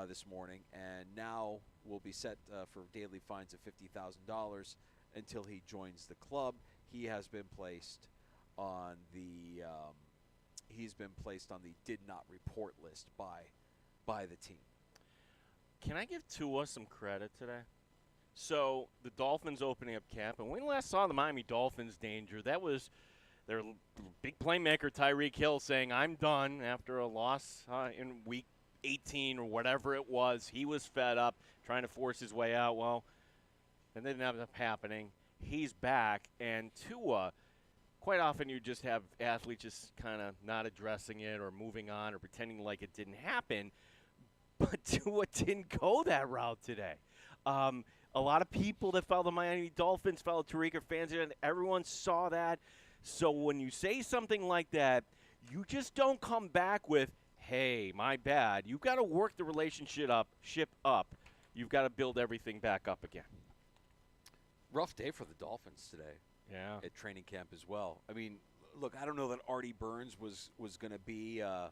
this morning, and now will be set for daily fines of $50,000 until he joins the club. He has been placed on the did not report list by the team. Can I give Tua some credit today? So the Dolphins opening up camp, and when we last saw the Miami Dolphins, Danger, that was their big playmaker Tyreek Hill saying, "I'm done," after a loss in week 18 or whatever it was. He was fed up, trying to force his way out. Well, that didn't end up happening. He's back, and Tua, quite often you just have athletes just kind of not addressing it or moving on or pretending like it didn't happen. But Tua didn't go that route today. A lot of people that follow the Miami Dolphins, fellow Tariq fans, and everyone saw that. So when you say something like that, you just don't come back with, "Hey, my bad." You've got to work the relationship up. You've got to build everything back up again. Rough day for the Dolphins today. Yeah. At training camp as well. I mean, look, I don't know that Artie Burns was going to be a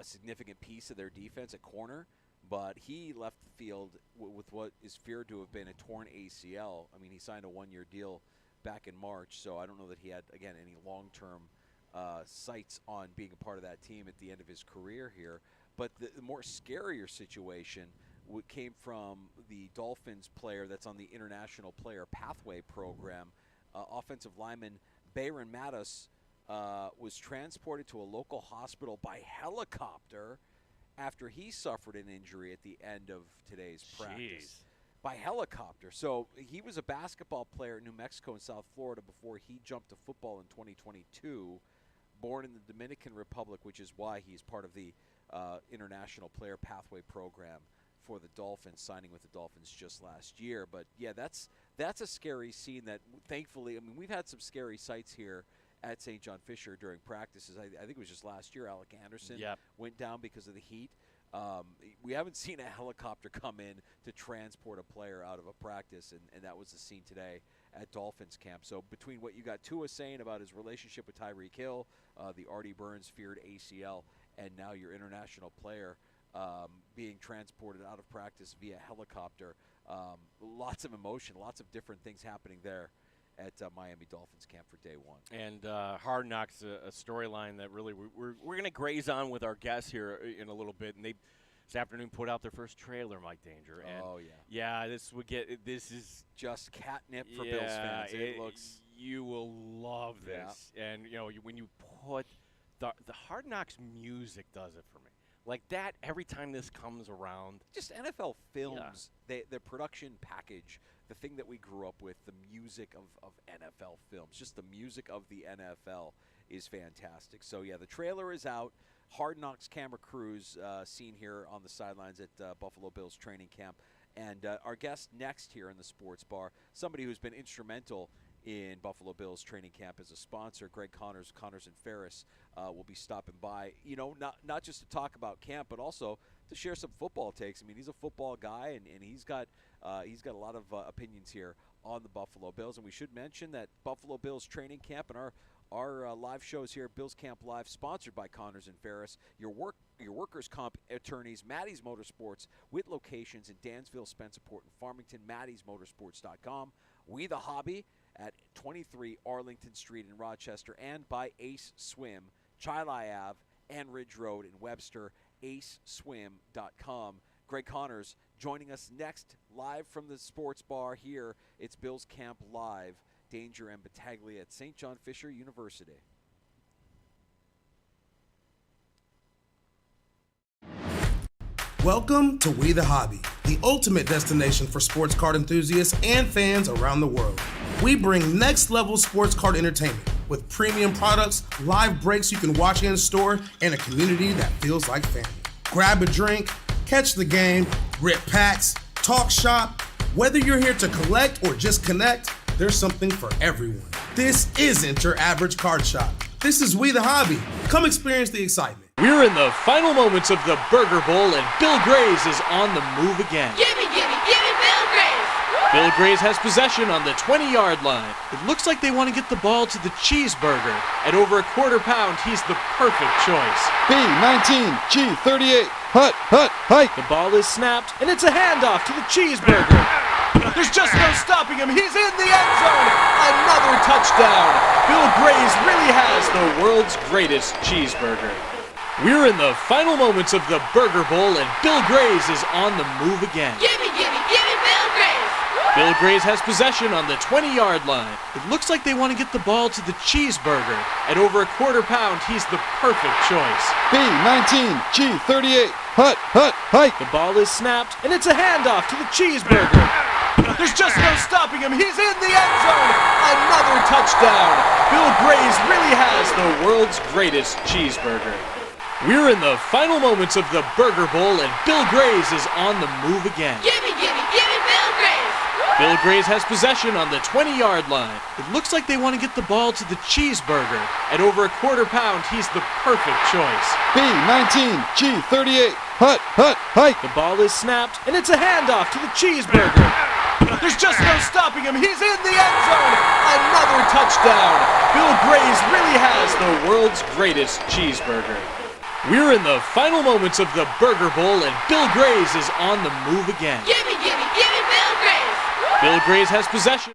significant piece of their defense at corner, but he left the field with what is feared to have been a torn ACL. I mean, he signed a one-year deal back in March, so I don't know that he had, again, any long-term sights on being a part of that team at the end of his career here. But the more scarier situation came from the Dolphins player that's on the International Player Pathway Program. Offensive lineman Bayron Mattis was transported to a local hospital by helicopter after he suffered an injury at the end of today's practice. By helicopter. So he was a basketball player in New Mexico and South Florida before he jumped to football in 2022, born in the Dominican Republic, which is why he's part of the International Player Pathway Program for the Dolphins, signing with the Dolphins just last year. But, yeah, that's a scary scene that, thankfully, I mean, we've had some scary sights here at St. John Fisher during practices. I think it was just last year Alec Anderson went down because of the heat. We haven't seen a helicopter come in to transport a player out of a practice, and that was the scene today at Dolphins camp. So between what you got Tua saying about his relationship with Tyreek Hill, the Artie Burns feared ACL, and now your international player being transported out of practice via helicopter, lots of emotion, lots of different things happening there at Miami Dolphins camp for day one. And Hard Knocks, a storyline that really we're going to graze on with our guests here in a little bit. And they this afternoon put out their first trailer, Mike Danger. And yeah, this is just catnip for Bills fans. It looks. You will love this. Yeah. And you know when you put the Hard Knocks music does it for me. Like that every time this comes around. Just NFL films, the production package, the thing that we grew up with, the music of NFL films, just the music of the NFL is fantastic. So, yeah, the trailer is out. Hard Knocks camera crews seen here on the sidelines at Buffalo Bills training camp. And our guest next here in the Sports Bar, somebody who's been instrumental in Buffalo Bills training camp as a sponsor, Greg Connors, Connors and Ferris, will be stopping by, you know, not just to talk about camp, but also to share some football takes. I mean, he's a football guy, and he's got a lot of opinions here on the Buffalo Bills. And we should mention that Buffalo Bills training camp and our live shows here at Bills Camp Live, sponsored by Connors and Ferris, your workers' comp attorneys, Maddie's Motorsports, with locations in Dansville, Spencerport, and Farmington, Maddie'sMotorsports.com. We the Hobby at 23 Arlington Street in Rochester, and by Ace Swim, Chili Ave and Ridge Road in Webster, aceswim.com. Greg Connors joining us next live from the Sports Bar here. It's Bills Camp Live, Danger and Battaglia at St. John Fisher University. Welcome to We the Hobby, the ultimate destination for sports card enthusiasts and fans around the world. We bring next-level sports card entertainment with premium products, live breaks you can watch in store, and a community that feels like family. Grab a drink, catch the game, rip packs, talk shop. Whether you're here to collect or just connect, there's something for everyone. This isn't your average card shop. This is We the Hobby. Come experience the excitement. We're in the final moments of the Burger Bowl, and Bill Grays is on the move again. Gimme, Bill Grays! Bill Grays has possession on the 20-yard line. It looks like they want to get the ball to the cheeseburger. At over a quarter pound, he's the perfect choice. B19, G38. The ball is snapped, and it's a handoff to the cheeseburger. There's just no stopping him. He's in the end zone. Another touchdown. Bill Gray's really has the world's greatest cheeseburger. We're in the final moments of the Burger Bowl, and Bill Gray's is on the move again. Gimme Bill Grays. Bill Gray's has possession on the 20-yard line. It looks like they want to get the ball to the cheeseburger. At over a quarter pound, he's the perfect choice. B19, G38, hike. The ball is snapped, and it's a handoff to the cheeseburger. There's just no stopping him. He's in the end zone. Another touchdown. Bill Gray's really has the world's greatest cheeseburger. We're in the final moments of the Burger Bowl, and Bill Gray's is on the move again. Gimme Bill Grays. Bill Gray's has possession on the 20-yard line. It looks like they want to get the ball to the cheeseburger. At over a quarter pound, he's the perfect choice. B19, G38, hike. The ball is snapped, and it's a handoff to the cheeseburger. There's just no stopping him. He's in the end zone. Another touchdown. Bill Gray's really has the world's greatest cheeseburger. We're in the final moments of the Burger Bowl, and Bill Gray's is on the move again. Gimme Bill Grays. Bill Gray's has possession.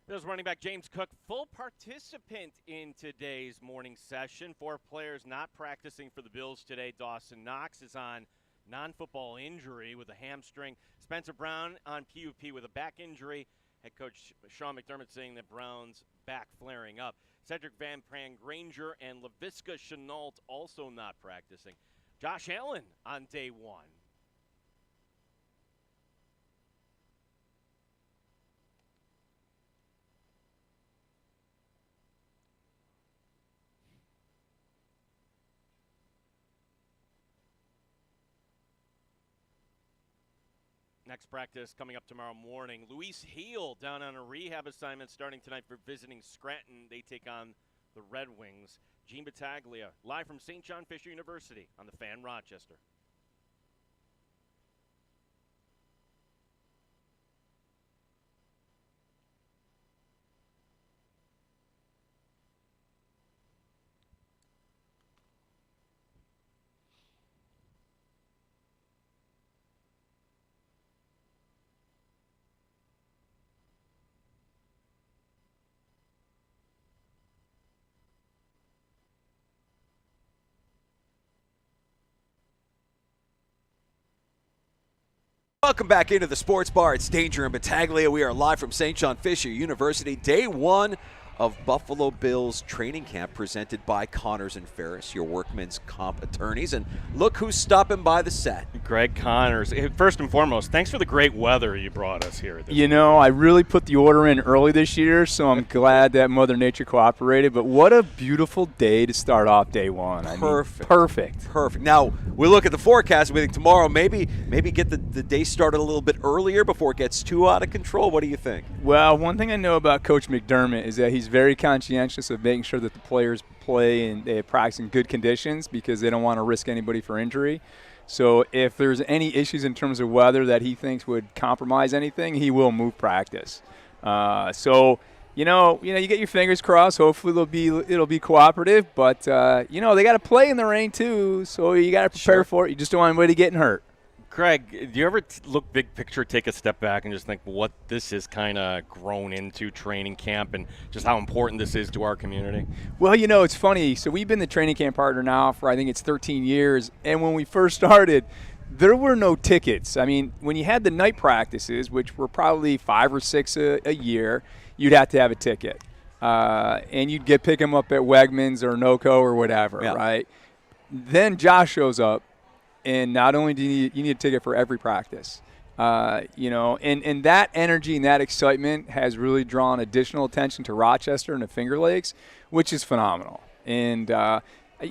Bills running back James Cook, full participant in today's morning session. 4 players not practicing for the Bills today. Dawson Knox is on non-football injury with a hamstring. Spencer Brown on PUP with a back injury. Head coach Sean McDermott saying that Brown's back flaring up. Cedric Van Pran Granger and Laviska Chenault also not practicing. Josh Allen on day 1. Next practice coming up tomorrow morning. Luis Heel down on a rehab assignment starting tonight for visiting Scranton. They take on the Red Wings. Gene Battaglia, live from St. John Fisher University on the Fan Rochester. Welcome back into the Sports Bar. It's Danger and Battaglia. We are live from St. John Fisher University. Day 1 of Buffalo Bills training camp presented by Connors and Ferris, your workman's comp attorneys. And look who's stopping by the set. Greg Connors. First and foremost, thanks for the great weather you brought us here. You know, I really put the order in early this year, so I'm glad that Mother Nature cooperated. But what a beautiful day to start off day 1. Perfect. Perfect. Now, we look at the forecast. We think tomorrow maybe get the day started a little bit earlier before it gets too out of control. What do you think? Well, one thing I know about Coach McDermott is that he's very conscientious of making sure that the players play and they practice in good conditions because they don't want to risk anybody for injury. So if there's any issues in terms of weather that he thinks would compromise anything, he will move practice. So you get your fingers crossed. Hopefully it'll be cooperative. But they got to play in the rain too, so you got to prepare for it. You just don't want anybody getting hurt. Greg, do you ever look big picture, take a step back, and just think what this has kind of grown into training camp and just how important this is to our community? Well, it's funny. So we've been the training camp partner now for, I think it's 13 years. And when we first started, there were no tickets. I mean, when you had the night practices, which were probably 5 or 6 a year, you'd have to have a ticket. And you'd pick them up at Wegmans or NOCO or whatever, right? Then Josh shows up. And not only do you need a ticket for every practice, and that energy and that excitement has really drawn additional attention to Rochester and the Finger Lakes, which is phenomenal. And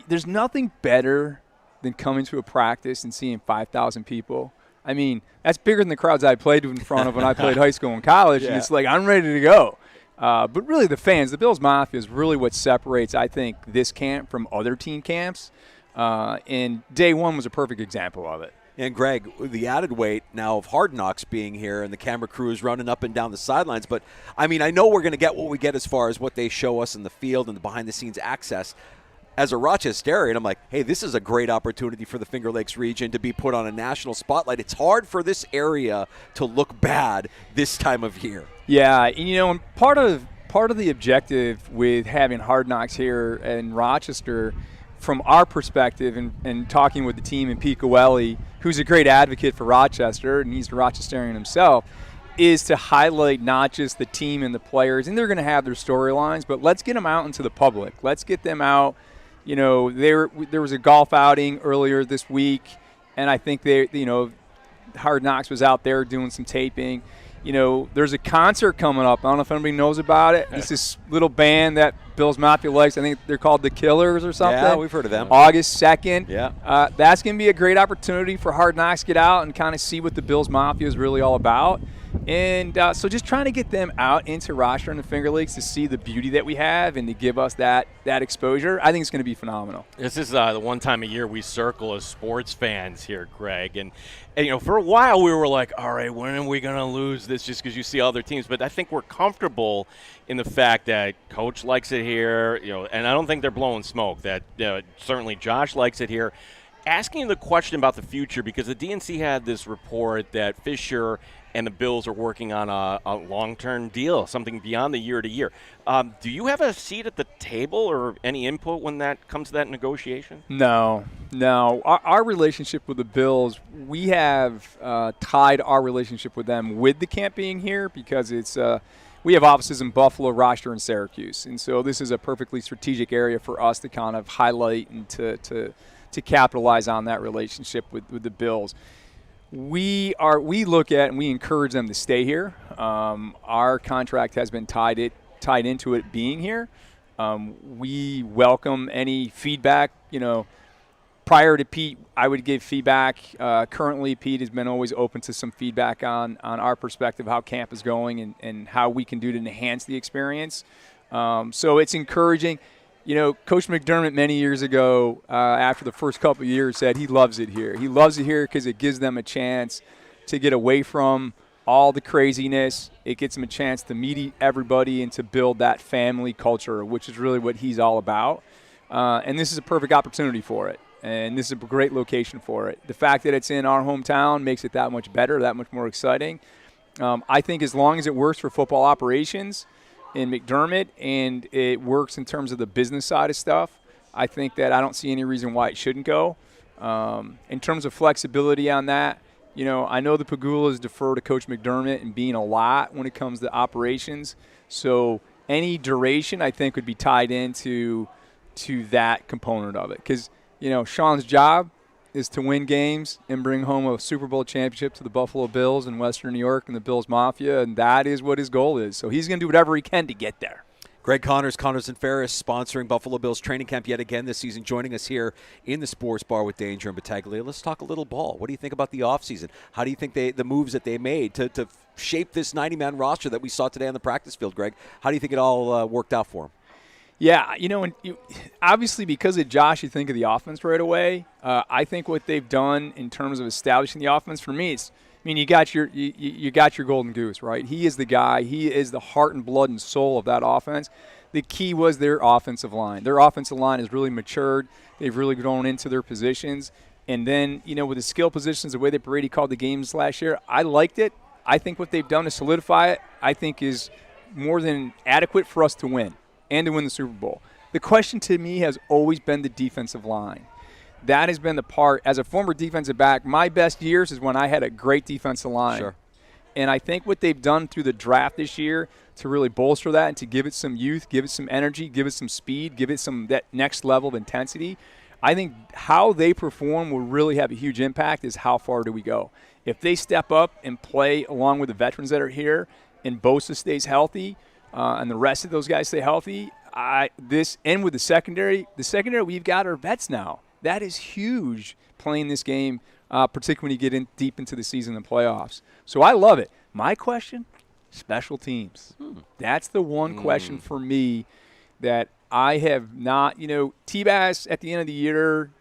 there's nothing better than coming to a practice and seeing 5,000 people. I mean, that's bigger than the crowds I played in front of when I played high school and college, and it's like I'm ready to go. But really the fans, the Bills Mafia is really what separates, I think, this camp from other team camps. And day 1 was a perfect example of it. And, Greg, the added weight now of Hard Knocks being here and the camera crew is running up and down the sidelines. But, I mean, I know we're going to get what we get as far as what they show us in the field and the behind-the-scenes access. As a Rochesterian, I'm like, hey, this is a great opportunity for the Finger Lakes region to be put on a national spotlight. It's hard for this area to look bad this time of year. Yeah, and part of the objective with having Hard Knocks here in Rochester – from our perspective and talking with the team and Pete Goelli, who's a great advocate for Rochester, and he's a Rochesterian himself, is to highlight not just the team and the players, and they're going to have their storylines, but let's get them out into the public. Let's get them out. There was a golf outing earlier this week, and I think Hard Knocks was out there doing some taping. There's a concert coming up. I don't know if anybody knows about it. It's this little band that Bills Mafia likes. I think they're called The Killers or something. Yeah, we've heard of them. August 2nd. Yeah. That's going to be a great opportunity for Hard Knocks to get out and kind of see what the Bills Mafia is really all about. And so just trying to get them out into Rochester and the Finger Lakes to see the beauty that we have and to give us that exposure, I think it's going to be phenomenal. This is the one time a year we circle as sports fans here, Greg. And for a while we were like, all right, when are we going to lose this just because you see other teams? But I think we're comfortable in the fact that Coach likes it here, and I don't think they're blowing smoke. That certainly Josh likes it here. Asking the question about the future because the DNC had this report that Fisher and the Bills are working on a long-term deal, something beyond the year to year. Do you have a seat at the table or any input when that comes to that negotiation? No. Our relationship with the Bills, we have tied our relationship with them with the camp being here because it's we have offices in Buffalo, Rochester, and Syracuse. And so this is a perfectly strategic area for us to kind of highlight and to capitalize on that relationship with the Bills. We look at and we encourage them to stay here. Our contract has been tied into it being here. We welcome any feedback. Prior to Pete, I would give feedback. Currently, Pete has been always open to some feedback on our perspective, how camp is going, and how we can do to enhance the experience. So it's encouraging. Coach McDermott many years ago, after the first couple of years, said he loves it here. He loves it here because it gives them a chance to get away from all the craziness. It gets them a chance to meet everybody and to build that family culture, which is really what he's all about. And this is a perfect opportunity for it. And this is a great location for it. The fact that it's in our hometown makes it that much better, that much more exciting. I think as long as it works for football operations in McDermott and it works in terms of the business side of stuff, I think that I don't see any reason why it shouldn't go. In terms of flexibility on that, I know the Pegulas defer to Coach McDermott and being a lot when it comes to operations. So any duration, I think, would be tied into that component of it. Because Sean's job is to win games and bring home a Super Bowl championship to the Buffalo Bills in Western New York and the Bills Mafia, and that is what his goal is. So he's going to do whatever he can to get there. Greg Connors, Connors and Ferris, sponsoring Buffalo Bills training camp yet again this season, joining us here in the Sports Bar with Danger and Battaglia. Let's talk a little ball. What do you think about the offseason? How do you think the moves that they made to shape this 90-man roster that we saw today on the practice field, Greg? How do you think it all worked out for them? Yeah, obviously because of Josh, you think of the offense right away. I think what they've done in terms of establishing the offense, for me, you got your golden goose, right? He is the guy. He is the heart and blood and soul of that offense. The key was their offensive line. Their offensive line has really matured. They've really grown into their positions. And then, with the skill positions, the way that Brady called the games last year, I liked it. I think what they've done to solidify it, I think is more than adequate for us to win and to win the Super Bowl. The question to me has always been the defensive line. That has been the part, as a former defensive back, my best years is when I had a great defensive line. Sure. And I think what they've done through the draft this year to really bolster that and to give it some youth, give it some energy, give it some speed, give it that next level of intensity, I think how they perform will really have a huge impact is how far do we go. If they step up and play along with the veterans that are here and Bosa stays healthy, and the rest of those guys stay healthy, and with the secondary we've got our vets now. That is huge playing this game, particularly when you get deep into the season and playoffs. So I love it. My question, special teams. That's the one question for me that I have not, T-Bass at the end of the year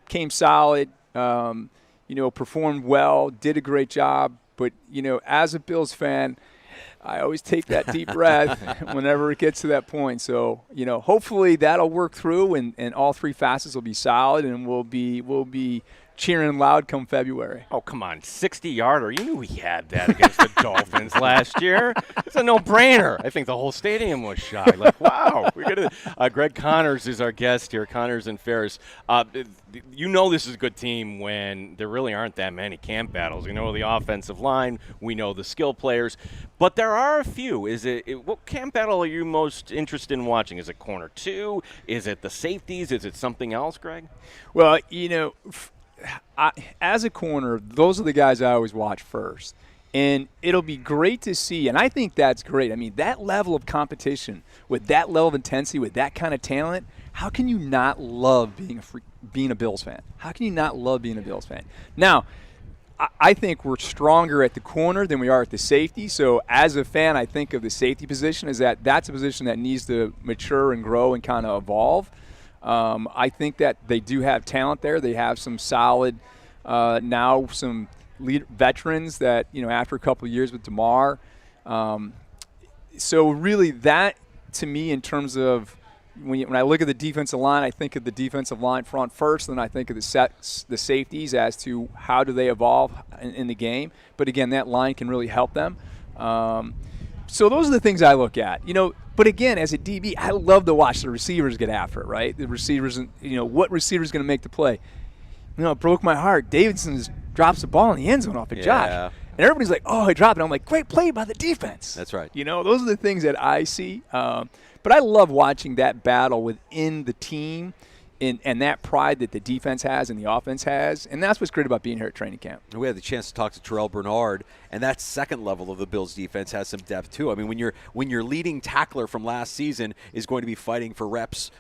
came solid, performed well, did a great job. But, as a Bills fan, I always take that deep breath whenever it gets to that point. So, hopefully that'll work through and all three facets will be solid and we'll be cheering loud come February. Oh, come on. 60-yarder. You knew we had that against the Dolphins last year. It's a no-brainer. I think the whole stadium was shy. Like, wow. Greg Connors is our guest here, Connors and Ferris. This is a good team when there really aren't that many camp battles. We know the offensive line. We know the skill players. But there are a few. What camp battle are you most interested in watching? Is it corner two? Is it the safeties? Is it something else, Greg? Well, as a corner, those are the guys I always watch first. And it'll be great to see, and I think that's great. I mean, that level of competition, with that level of intensity, with that kind of talent, how can you not love being a Bills fan? How can you not love being a Bills fan? Now, I think we're stronger at the corner than we are at the safety. So as a fan, I think of the safety position as that's a position that needs to mature and grow and kind of evolve. I think that they do have talent there. They have some solid, now some veterans that, after a couple of years with DeMar. So really that, to me, in terms of, when I look at the defensive line, I think of the defensive line front first, then I think of the safeties as to how do they evolve in the game. But again, that line can really help them. So those are the things I look at. But again, as a DB, I love to watch the receivers get after it, right? The receivers, what receiver is going to make the play? It broke my heart. Davidson drops the ball in the end zone off of Josh. And everybody's like, oh, he dropped it. I'm like, great play by the defense. That's right. Those are the things that I see. But I love watching that battle within the team and that pride that the defense has and the offense has. And that's what's great about being here at training camp. We had the chance to talk to Terrell Bernard, and that second level of the Bills defense has some depth too. I mean, when your leading tackler from last season is going to be fighting for reps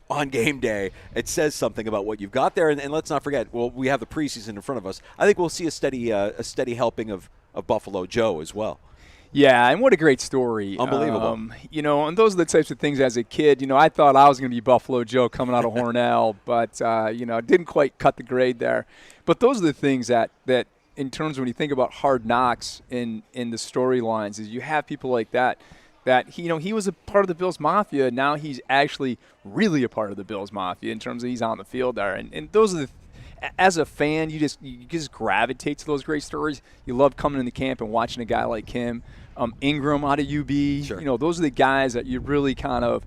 on game day, it says something about what you've got there. And let's not forget, we have the preseason in front of us. I think we'll see a steady helping of Buffalo Joe as well. Yeah, and what a great story. Unbelievable. And those are the types of things as a kid. I thought I was going to be Buffalo Joe coming out of Hornell, but, didn't quite cut the grade there. But those are the things that in terms of when you think about Hard Knocks in the storylines, is you have people like that he was a part of the Bills Mafia. Now he's actually really a part of the Bills Mafia in terms of he's on the field there. And those are as a fan, you just gravitate to those great stories. You love coming into camp and watching a guy like him. Ingram out of UB. Sure. Those are the guys that you really kind of,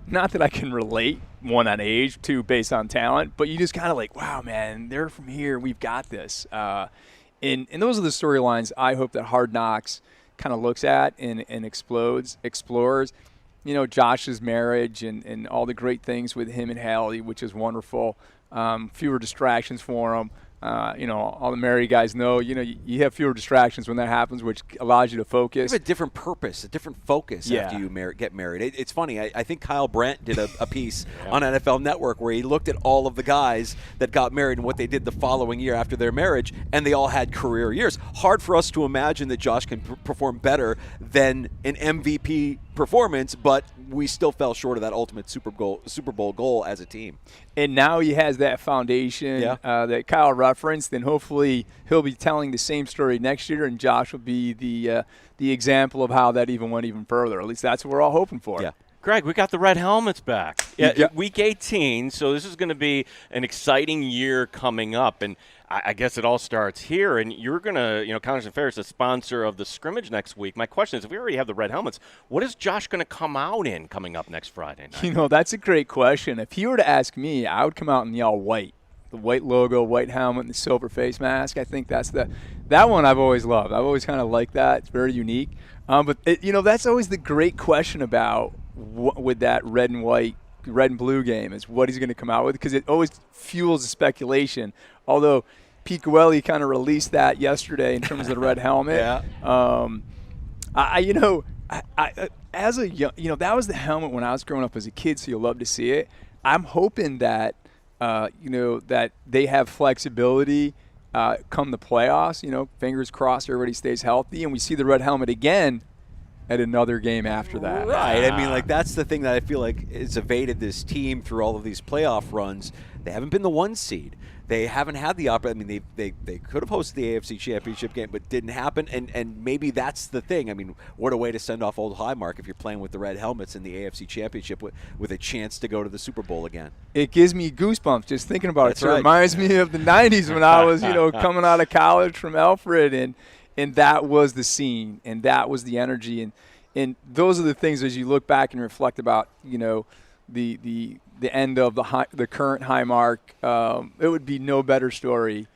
not that I can relate one on age, two based on talent, but you just kind of like, wow, man, they're from here. We've got this. And those are the storylines I hope that Hard Knocks kind of looks at and explores. Josh's marriage and all the great things with him and Hallie, which is wonderful. Fewer distractions for him. All the married guys know, you have fewer distractions when that happens, which allows you to focus. You have a different purpose, a different focus after you get married. It's funny. I think Kyle Brandt did a piece on NFL Network where he looked at all of the guys that got married and what they did the following year after their marriage, and they all had career years. Hard for us to imagine that Josh can perform better than an MVP performance, but we still fell short of that ultimate Super Bowl goal as a team. And now he has that foundation that Kyle referenced, and hopefully he'll be telling the same story next year, and Josh will be the example of how that even went even further. At least that's what we're all hoping for. Yeah. Greg, we got the red helmets back. Week 18, so this is going to be an exciting year coming up, and I guess it all starts here, and you're going to, Congressman Ferris is a sponsor of the scrimmage next week. My question is, if we already have the red helmets, what is Josh going to come out in coming up next Friday night? That's a great question. If you were to ask me, I would come out in the all white. The white logo, white helmet, and the silver face mask. I think that's that one I've always loved. I've always kind of liked that. It's very unique. But that's always the great question about with that red and blue game is what he's going to come out with, because it always fuels the speculation. Although Pete Goelli kind of released that yesterday in terms of the red helmet. As a young, that was the helmet when I was growing up as a kid, so you'll love to see it. I'm hoping that that they have flexibility come the playoffs. Fingers crossed, everybody stays healthy, and we see the red helmet again at another game after that. Right. I mean, that's the thing that I feel like has evaded this team through all of these playoff runs. They haven't been the one seed. They haven't had the opportunity. I mean, they could have hosted the AFC Championship game, but didn't happen. And maybe that's the thing. I mean, what a way to send off old Highmark if you're playing with the red helmets in the AFC Championship with a chance to go to the Super Bowl again. It gives me goosebumps just thinking about That's it. right. It reminds me of the 90s when I was, coming out of college from Alfred, and that was the scene, and that was the energy. And those are the things as you look back and reflect about, the end of the current Highmark. It would be no better story.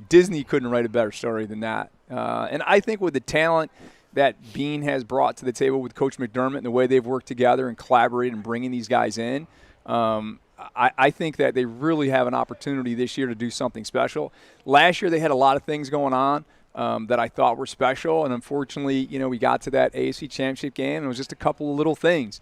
Disney couldn't write a better story than that. And I think with the talent that Bean has brought to the table with Coach McDermott and the way they've worked together and collaborated and bringing these guys in, I think that they really have an opportunity this year to do something special. Last year they had a lot of things going on that I thought were special, and unfortunately, we got to that AFC Championship game, and it was just a couple of little things.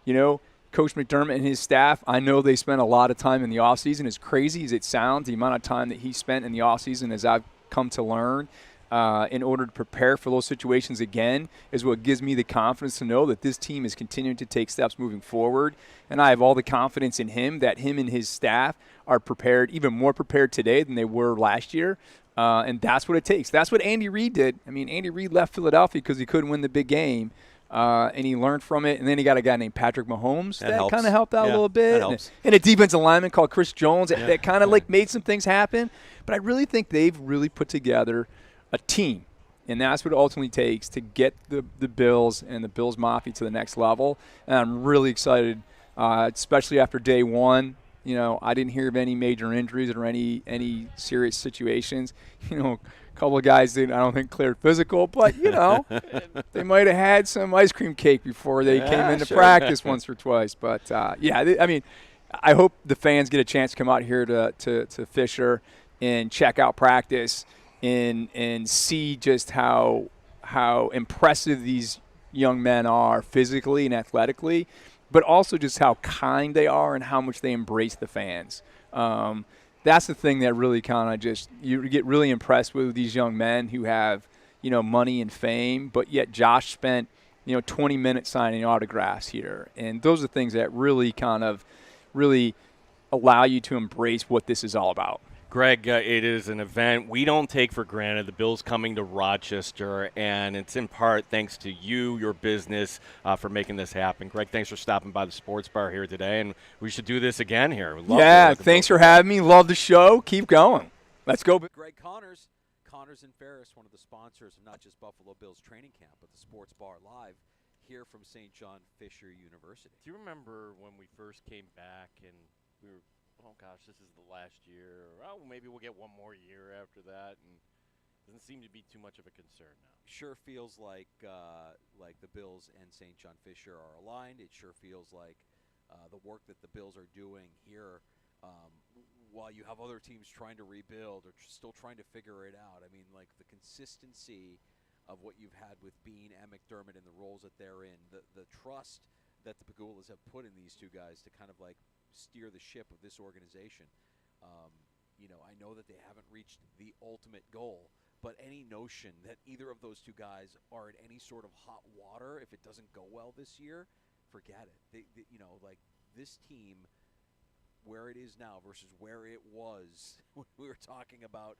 Coach McDermott and his staff, I know they spent a lot of time in the offseason. As crazy as it sounds, the amount of time that he spent in the offseason, as I've come to learn, in order to prepare for those situations again, is what gives me the confidence to know that this team is continuing to take steps moving forward. And I have all the confidence in him that him and his staff are prepared, even more prepared today than they were last year. And that's what it takes. That's what Andy Reid did. I mean, Andy Reid left Philadelphia because he couldn't win the big game. and he learned from it. And then he got a guy named Patrick Mahomes that helps. kind of helped out a Yeah, little that bit. helps. And a defensive lineman called Chris Jones that kind of like made some things happen. But I really think they've really put together a team. And that's what it ultimately takes to get the Bills and the Bills Mafia to the next level. And I'm really excited, especially after day one. You know, I didn't hear of any major injuries or any serious situations. You know, a couple of guys didn't, I don't think, cleared physical, but, you know, they might have had some ice cream cake before they came into practice once or twice. But, I mean, I hope the fans get a chance to come out here to Fisher and check out practice and see just how impressive these young men are physically and athletically, but also just how kind they are and how much they embrace the fans. That's the thing that really kind of just you get really impressed with these young men who have, you know, money and fame, but yet Josh spent, 20 minutes signing autographs here. And those are things that really kind of really allow you to embrace what this is all about. Greg, it is an event we don't take for granted. The Bills coming to Rochester, and it's in part thanks to you, your business, for making this happen. Greg, thanks for stopping by the Sports Bar here today, and we should do this again here. Thanks for having me. Love the show. Keep going. Let's go. Greg Connors and Ferris, one of the sponsors of not just Buffalo Bills training camp, but the Sports Bar Live here from St. John Fisher University. Do you remember when we first came back and we were, oh gosh, this is the last year, or oh, maybe we'll get one more year after that, and it doesn't seem to be too much of a concern now. Sure feels like the Bills and St. John Fisher are aligned. It sure feels like the work that the Bills are doing here, while you have other teams trying to rebuild or still trying to figure it out. I mean, like the consistency of what you've had with Bean and McDermott and the roles that they're in, the trust that the Pegulas have put in these two guys to kind of like steer the ship of this organization. I know that they haven't reached the ultimate goal, but any notion that either of those two guys are in any sort of hot water if it doesn't go well this year, forget it. Like this team, where it is now versus where it was when we were talking about,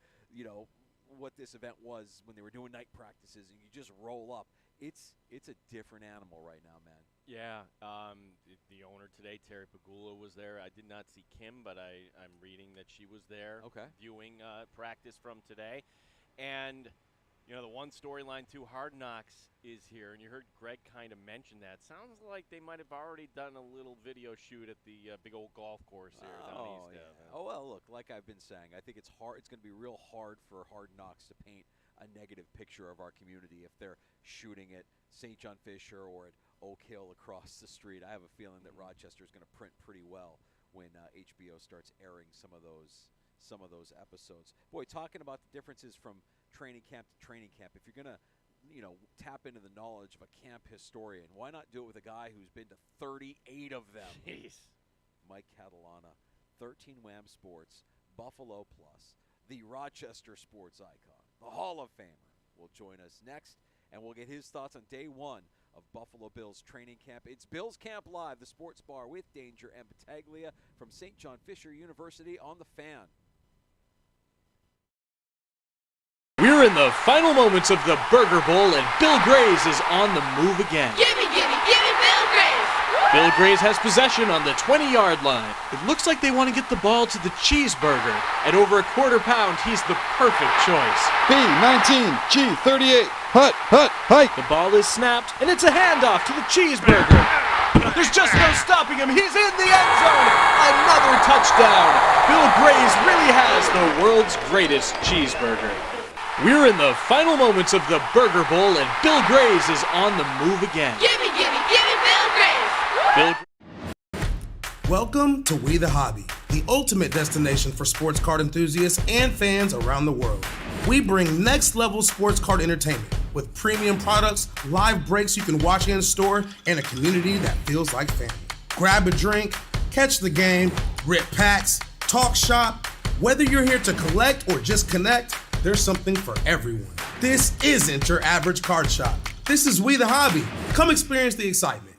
what this event was when they were doing night practices and you just roll up. It's a different animal right now, man. Yeah, the owner today, Terry Pegula, was there. I did not see Kim, but I'm reading that she was there viewing practice from today. And, the one storyline too, Hard Knocks is here, and you heard Greg kind of mention that. Sounds like they might have already done a little video shoot at the big old golf course here down east. Oh, well, look, like I've been saying, I think it's hard. It's going to be real hard for Hard Knocks to paint a negative picture of our community if they're shooting at St. John Fisher or at Oak Hill across the street. I have a feeling that Rochester is going to print pretty well when HBO starts airing some of those episodes. Boy, talking about the differences from training camp to training camp, if you're going to tap into the knowledge of a camp historian, why not do it with a guy who's been to 38 of them? Jeez. Mike Catalana, 13 Wham Sports, Buffalo Plus, the Rochester sports icon, the Hall of Famer, will join us next, and we'll get his thoughts on day one of Buffalo Bills training camp. It's Bills Camp Live, the Sports Bar with Danger and Battaglia from St. John Fisher University on The Fan. We're in the final moments of the Burger Bowl, and Bill Grays is on the move again. Gimme Bill Grace. Bill Grays has possession on the 20-yard line. It looks like they want to get the ball to the cheeseburger. At over a quarter pound, he's the perfect choice. B19, G38, hut, hike. The ball is snapped, and it's a handoff to the cheeseburger. There's just no stopping him. He's in the end zone. Another touchdown. Bill Grays really has the world's greatest cheeseburger. We're in the final moments of the Burger Bowl, and Bill Grays is on the move again. Gimme Bill Grace. Bill Welcome to We the Hobby, the ultimate destination for sports card enthusiasts and fans around the world. We bring next level sports card entertainment with premium products, live breaks you can watch in store, and a community that feels like family. Grab a drink, catch the game, rip packs, talk shop. Whether you're here to collect or just connect, there's something for everyone. This isn't your average card shop. This is We the Hobby. Come experience the excitement.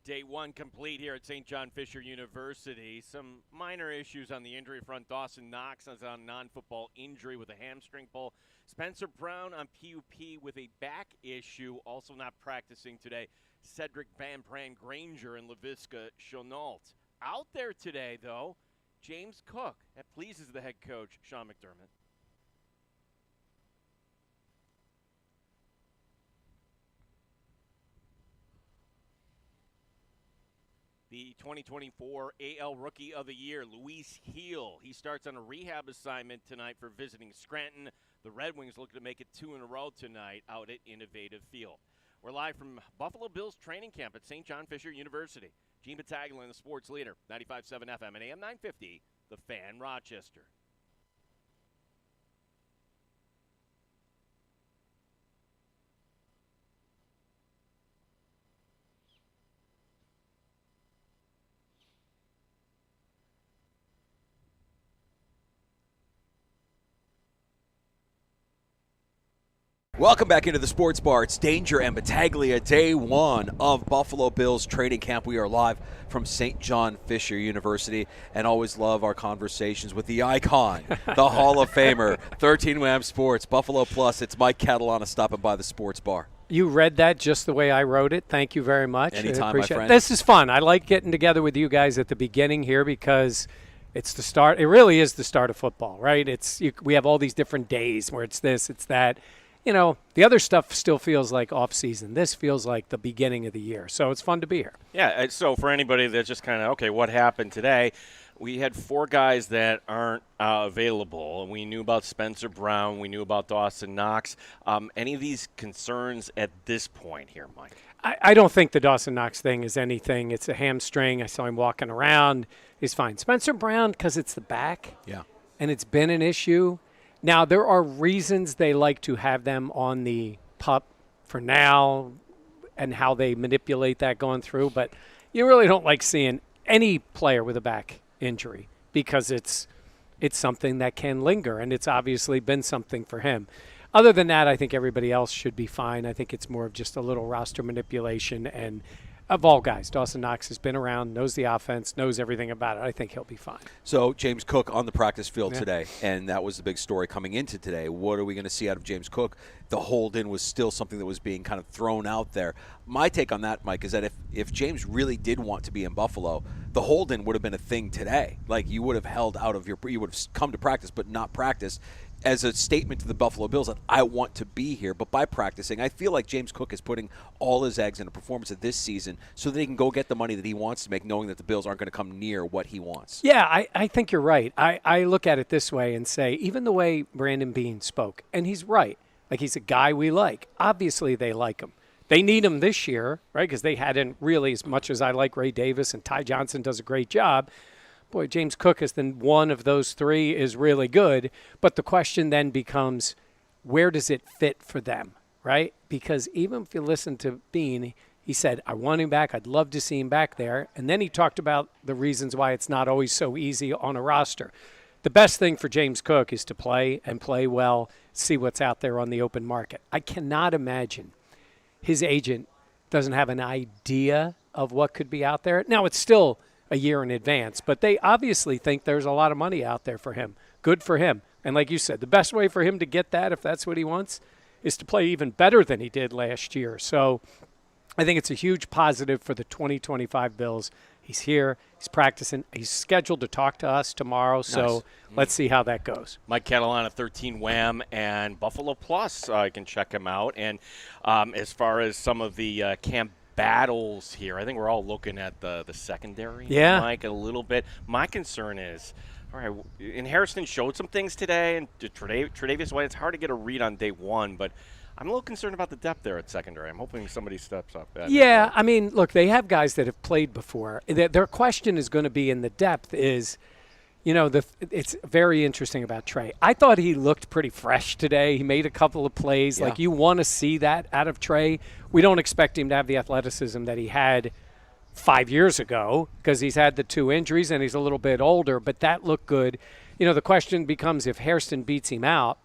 Day one complete here at St. John Fisher University. Some minor issues on the injury front. Dawson Knox is on non-football injury with a hamstring pull. Spencer Brown on PUP with a back issue, also not practicing today. Cedric Van Pran Granger and LaVisca Chenault. Out there today, though, James Cook. That pleases the head coach, Sean McDermott. The 2024 AL Rookie of the Year, Luis Heel. He starts on a rehab assignment tonight for visiting Scranton. The Red Wings look to make it 2 in a row tonight out at Innovative Field. We're live from Buffalo Bills training camp at St. John Fisher University. Gene Battaglia, the sports leader, 95.7 FM and AM 950, The Fan, Rochester. Welcome back into the Sports Bar. It's Danger and Battaglia, day one of Buffalo Bills training camp. We are live from St. John Fisher University and always love our conversations with the icon, the Hall of Famer, 13 Wham Sports, Buffalo Plus. It's Mike Catalana stopping by the Sports Bar. You read that just the way I wrote it. Thank you very much. Anytime, my friend. This is fun. I like getting together with you guys at the beginning here because it's the start. It really is the start of football, right? We have all these different days where it's this, it's that. You know, the other stuff still feels like off-season. This feels like the beginning of the year. So it's fun to be here. Yeah, so for anybody that's just kind of, okay, what happened today? We had 4 guys that aren't available. We knew about Spencer Brown. We knew about Dawson Knox. Any of these concerns at this point here, Mike? I don't think the Dawson Knox thing is anything. It's a hamstring. I saw him walking around. He's fine. Spencer Brown, because it's the back. Yeah. And it's been an issue. Now, there are reasons they like to have them on the pup for now and how they manipulate that going through, but you really don't like seeing any player with a back injury because it's something that can linger, and it's obviously been something for him. Other than that, I think everybody else should be fine. I think it's more of just a little roster manipulation, and of all guys, Dawson Knox has been around, knows the offense, knows everything about it. I think he'll be fine. So James Cook on the practice field today, and that was the big story coming into today. What are we going to see out of James Cook? The hold-in was still something that was being kind of thrown out there. My take on that, Mike, is that if James really did want to be in Buffalo, the hold-in would have been a thing today. Like, you would have held out of you would have come to practice but not practiced, as a statement to the Buffalo Bills that I want to be here. But by practicing, I feel like James Cook is putting all his eggs in a performance of this season so that he can go get the money that he wants to make, knowing that the Bills aren't going to come near what he wants. Yeah, I think you're right. I look at it this way and say, even the way Brandon Beane spoke, and he's right. Like, he's a guy we like. Obviously, they like him. They need him this year, right, because they hadn't really, as much as I like Ray Davis and Ty Johnson does a great job, boy, James Cook is then one of those 3 is really good. But the question then becomes, where does it fit for them, right? Because even if you listen to Beane, he said, I want him back. I'd love to see him back there. And then he talked about the reasons why it's not always so easy on a roster. The best thing for James Cook is to play and play well, see what's out there on the open market. I cannot imagine his agent doesn't have an idea of what could be out there. Now, it's still a year in advance, but they obviously think there's a lot of money out there for him. Good for him. And like you said, the best way for him to get that, if that's what he wants, is to play even better than he did last year. So I think it's a huge positive for the 2025 Bills. He's here. He's practicing. He's scheduled to talk to us tomorrow, so let's see how that goes. Mike Catalana, 13 Wham, and Buffalo Plus. You can check him out. And as far as some of the camp battles here, I think we're all looking at the secondary, Mike, a little bit. My concern is, all right, and Harrison showed some things today, and Tre'Davious White, it's hard to get a read on day one, but I'm a little concerned about the depth there at secondary. I'm hoping somebody steps up. Yeah, I mean, look, they have guys that have played before. Their question is going to be in the depth is, you know, it's very interesting about Trey. I thought he looked pretty fresh today. He made a couple of plays. Yeah. Like, you want to see that out of Trey. We don't expect him to have the athleticism that he had 5 years ago because he's had the 2 injuries and he's a little bit older, but that looked good. You know, the question becomes, if Hairston beats him out,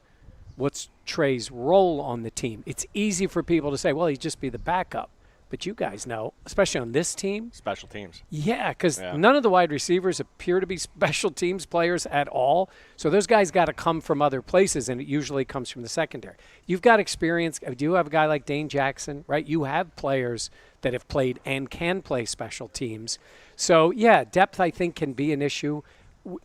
what's Trey's role on the team? It's easy for people to say, well, he'd just be the backup. but you guys know, especially on this team. Special teams. Yeah, because none of the wide receivers appear to be special teams players at all. So those guys got to come from other places, and it usually comes from the secondary. You've got experience. You do have a guy like Dane Jackson, right? You have players that have played and can play special teams. So, yeah, depth, I think, can be an issue.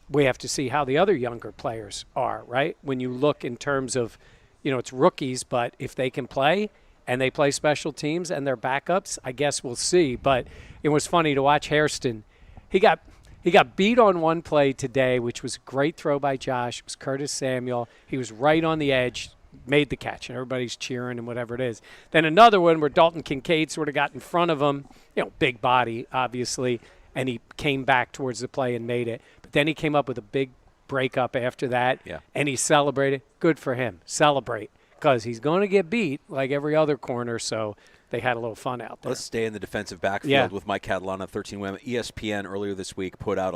We have to see how the other younger players are, right? When you look in terms of, it's rookies, but if they can play and they play special teams and they're backups, I guess we'll see. But it was funny to watch Hairston. He got beat on one play today, which was a great throw by Josh. It was Curtis Samuel. He was right on the edge, made the catch, and everybody's cheering and whatever it is. Then another one where Dalton Kincaid sort of got in front of him, big body, obviously, and he came back towards the play and made it. But then he came up with a big breakup after that, and he celebrated. Good for him. Celebrate, because he's going to get beat like every other corner, so they had a little fun out there. Let's stay in the defensive backfield with Mike Catalana, 13 women. ESPN earlier this week put out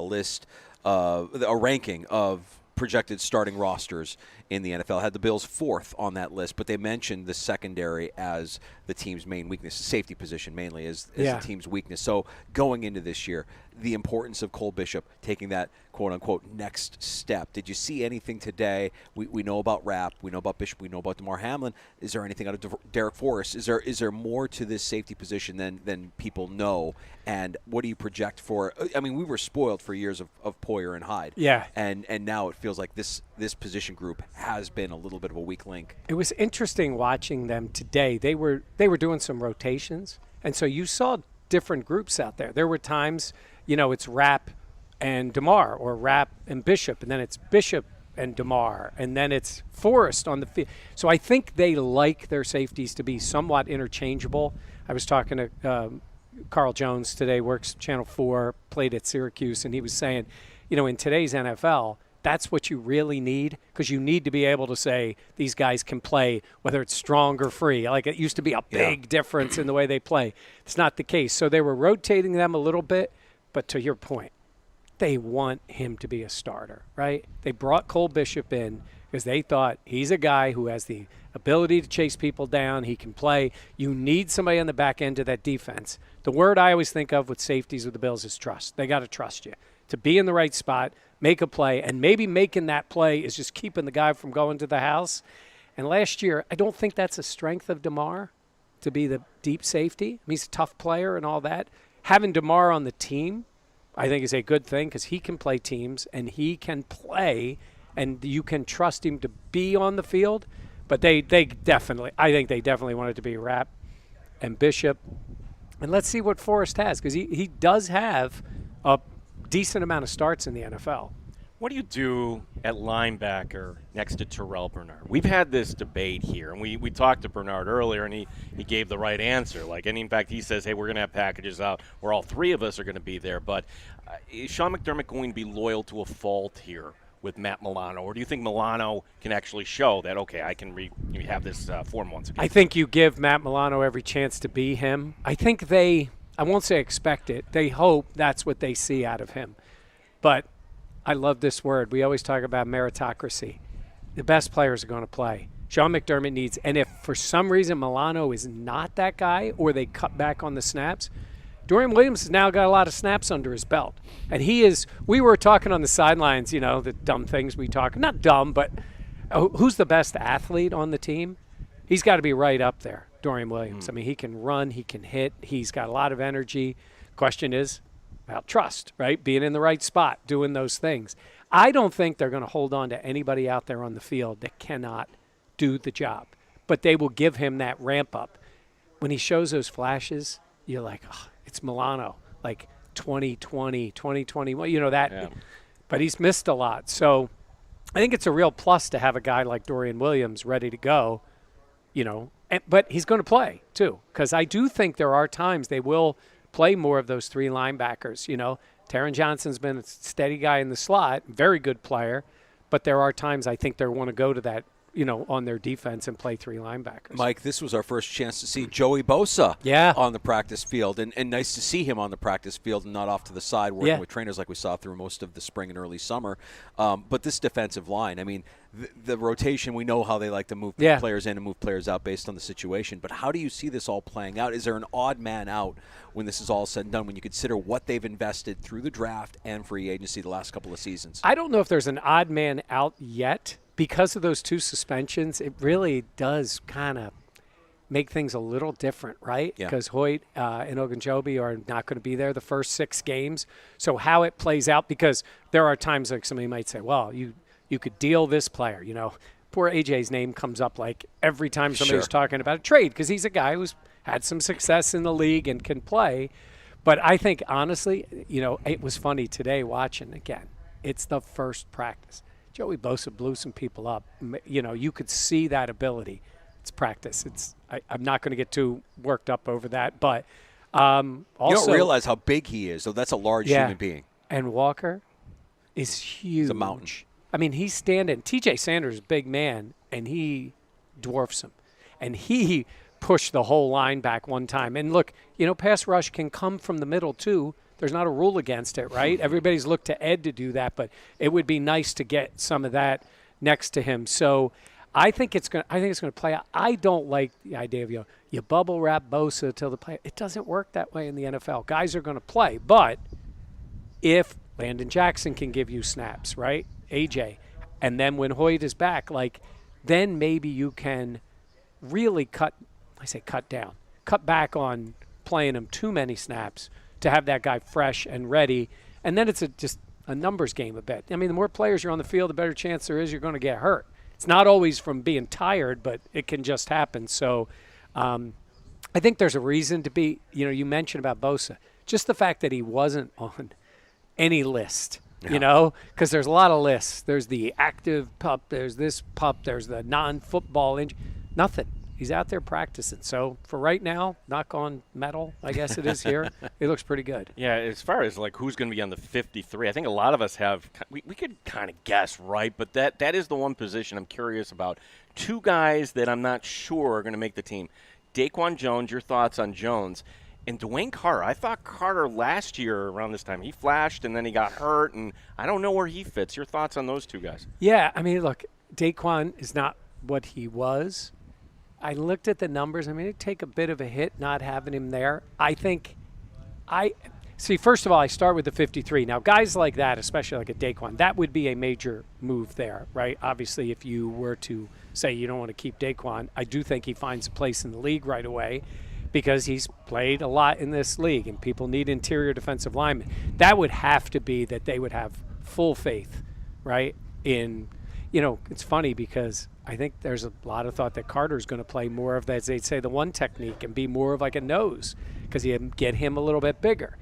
a ranking of projected starting rosters in the NFL. Had the Bills 4th on that list, but they mentioned the secondary as the team's main weakness. The safety position mainly is the team's weakness. So going into this year, the importance of Cole Bishop taking that quote-unquote next step. Did you see anything today? We know about Rapp. We know about Bishop. We know about DeMar Hamlin. Is there anything out of Derek Forrest? Is there more to this safety position than people know? And what do you project for? I mean, we were spoiled for years of Poyer and Hyde. Yeah. And now it feels like this position group has been a little bit of a weak link. It was interesting watching them today. They were doing some rotations, and so you saw different groups out there. There were times, it's Rapp and DeMar, or Rapp and Bishop, and then it's Bishop and DeMar, and then it's Forrest on the field. So I think they like their safeties to be somewhat interchangeable. I was talking to Carl Jones today, works Channel 4, played at Syracuse, and he was saying, in today's NFL, that's what you really need, because you need to be able to say these guys can play, whether it's strong or free. Like, it used to be a big difference in the way they play. It's not the case. So they were rotating them a little bit, but to your point, they want him to be a starter, right? They brought Cole Bishop in because they thought he's a guy who has the ability to chase people down. He can play. You need somebody on the back end of that defense. The word I always think of with safeties with the Bills is trust. They got to trust you to be in the right spot, make a play, and maybe making that play is just keeping the guy from going to the house. And last year, I don't think that's a strength of DeMar to be the deep safety. I mean, he's a tough player and all that. Having DeMar on the team, I think, is a good thing, because he can play teams and he can play, and you can trust him to be on the field. But I think they definitely wanted to be Rapp and Bishop. And let's see what Forrest has, because he does have a decent amount of starts in the NFL. What do you do at linebacker next to Terrell Bernard? We've had this debate here, and we talked to Bernard earlier, and he gave the right answer. And in fact, he says, hey, we're going to have packages out where all three of us are going to be there. But is Sean McDermott going to be loyal to a fault here with Matt Milano? Or do you think Milano can actually show that, okay, I can have this form once again? I think you give Matt Milano every chance to be him. I think I won't say expect it. They hope that's what they see out of him. But I love this word. We always talk about meritocracy. The best players are going to play. Sean McDermott needs, and if for some reason Milano is not that guy, or they cut back on the snaps, Dorian Williams has now got a lot of snaps under his belt. And we were talking on the sidelines, the dumb things we talk, not dumb, but who's the best athlete on the team? He's got to be right up there, Dorian Williams. I mean, he can run, he can hit, he's got a lot of energy. Question is about trust, right? Being in the right spot, doing those things. I don't think they're going to hold on to anybody out there on the field that cannot do the job, but they will give him that ramp up. When he shows those flashes, you're like, oh, it's Milano, like 2020, 2021, that. Yeah. But he's missed a lot. So I think it's a real plus to have a guy like Dorian Williams ready to go, but he's going to play too, because I do think there are times they will play more of those three linebackers. Taron Johnson's been a steady guy in the slot, very good player, but there are times I think they want to go to that on their defense and play 3 linebackers. Mike, this was our first chance to see Joey Bosa on the practice field, and nice to see him on the practice field and not off to the side working with trainers like we saw through most of the spring and early summer. But this defensive line, I mean, the rotation, we know how they like to move players in and move players out based on the situation, but how do you see this all playing out? Is there an odd man out when this is all said and done, when you consider what they've invested through the draft and free agency the last couple of seasons? I don't know if there's an odd man out yet. Because of those 2 suspensions, it really does kind of make things a little different, right? Because Hoyt and Ogunjobi are not going to be there the first 6 games. So how it plays out, because there are times like somebody might say, well, you could deal this player, Poor AJ's name comes up like every time somebody's talking about a trade, because he's a guy who's had some success in the league and can play. But I think, honestly, it was funny today watching again. It's the first practice. Joey Bosa blew some people up. You could see that ability. It's practice. I'm not going to get too worked up over that. But also, you don't realize how big he is, so that's a large human being. And Walker is huge. He's a mountain. I mean, he's standing. TJ Sanders is a big man, and he dwarfs him. And he pushed the whole line back one time. And look, pass rush can come from the middle too. There's not a rule against it, right? Everybody's looked to Ed to do that, but it would be nice to get some of that next to him. So I think it's going to play out. I don't like the idea of you bubble wrap Bosa till the play. It doesn't work that way in the NFL. Guys are going to play, but if Landon Jackson can give you snaps, right? AJ, and then when Hoyt is back, then maybe you can really cut back on playing him too many snaps to have that guy fresh and ready. And then it's just a numbers game a bit. I mean, the more players you're on the field, the better chance there is you're going to get hurt. It's not always from being tired, but it can just happen. So I think there's a reason to be, you mentioned about Bosa, just the fact that he wasn't on any list, because there's a lot of lists. There's the active pup, there's this pup, there's the non-football injury. Nothing. He's out there practicing. So for right now, knock on metal, I guess it is here, it looks pretty good. Yeah, as far as who's going to be on the 53, I think a lot of us we could kind of guess, right? But that is the one position I'm curious about. 2 guys that I'm not sure are going to make the team. Daquan Jones, your thoughts on Jones. And Dwayne Carter. I thought Carter last year around this time, he flashed and then he got hurt, and I don't know where he fits. Your thoughts on those 2 guys? Yeah, I mean, look, Daquan is not what he was. I looked at the numbers. I mean, it'd take a bit of a hit not having him there. First of all, I start with the 53. Now, guys like that, especially like a Daquan, that would be a major move there, right? Obviously, if you were to say you don't want to keep Daquan, I do think he finds a place in the league right away because he's played a lot in this league and people need interior defensive linemen. That would have to be that they would have full faith, right, in it's funny because I think there's a lot of thought that Carter's going to play more of that, as they'd say, the one technique and be more of like a nose because you get him a little bit bigger.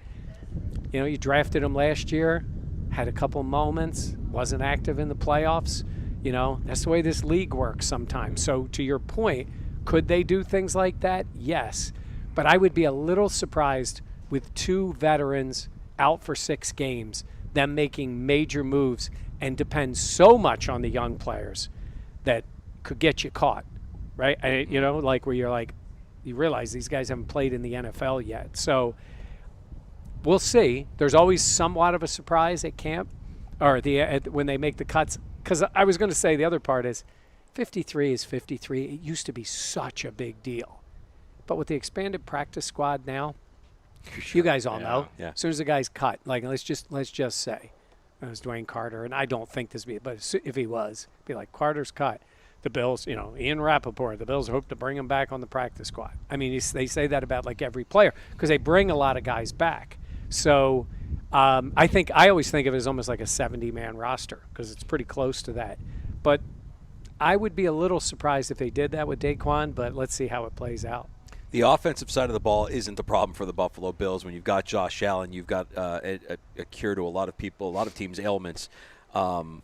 You drafted him last year, had a couple moments, wasn't active in the playoffs. That's the way this league works sometimes. So to your point, could they do things like that? Yes. But I would be a little surprised with 2 veterans out for 6 games, them making major moves and depend so much on the young players that could get you caught, right? Where you're you realize these guys haven't played in the NFL yet. So we'll see. There's always somewhat of a surprise at camp or when they make the cuts. Because I was going to say the other part is 53 is 53. It used to be such a big deal. But with the expanded practice squad now, you guys all know, as soon as the guy's cut, let's just say it was Dwayne Carter, and I don't think this would be, but if he was, it'd be like Carter's cut. The Bills, Ian Rappaport, the Bills hope to bring him back on the practice squad. I mean, they say that about every player because they bring a lot of guys back. So I always think of it as almost like a 70-man roster because it's pretty close to that. But I would be a little surprised if they did that with Daquan, but let's see how it plays out. The offensive side of the ball isn't the problem for the Buffalo Bills. When you've got Josh Allen, you've got a cure to a lot of people, a lot of teams' ailments. I'm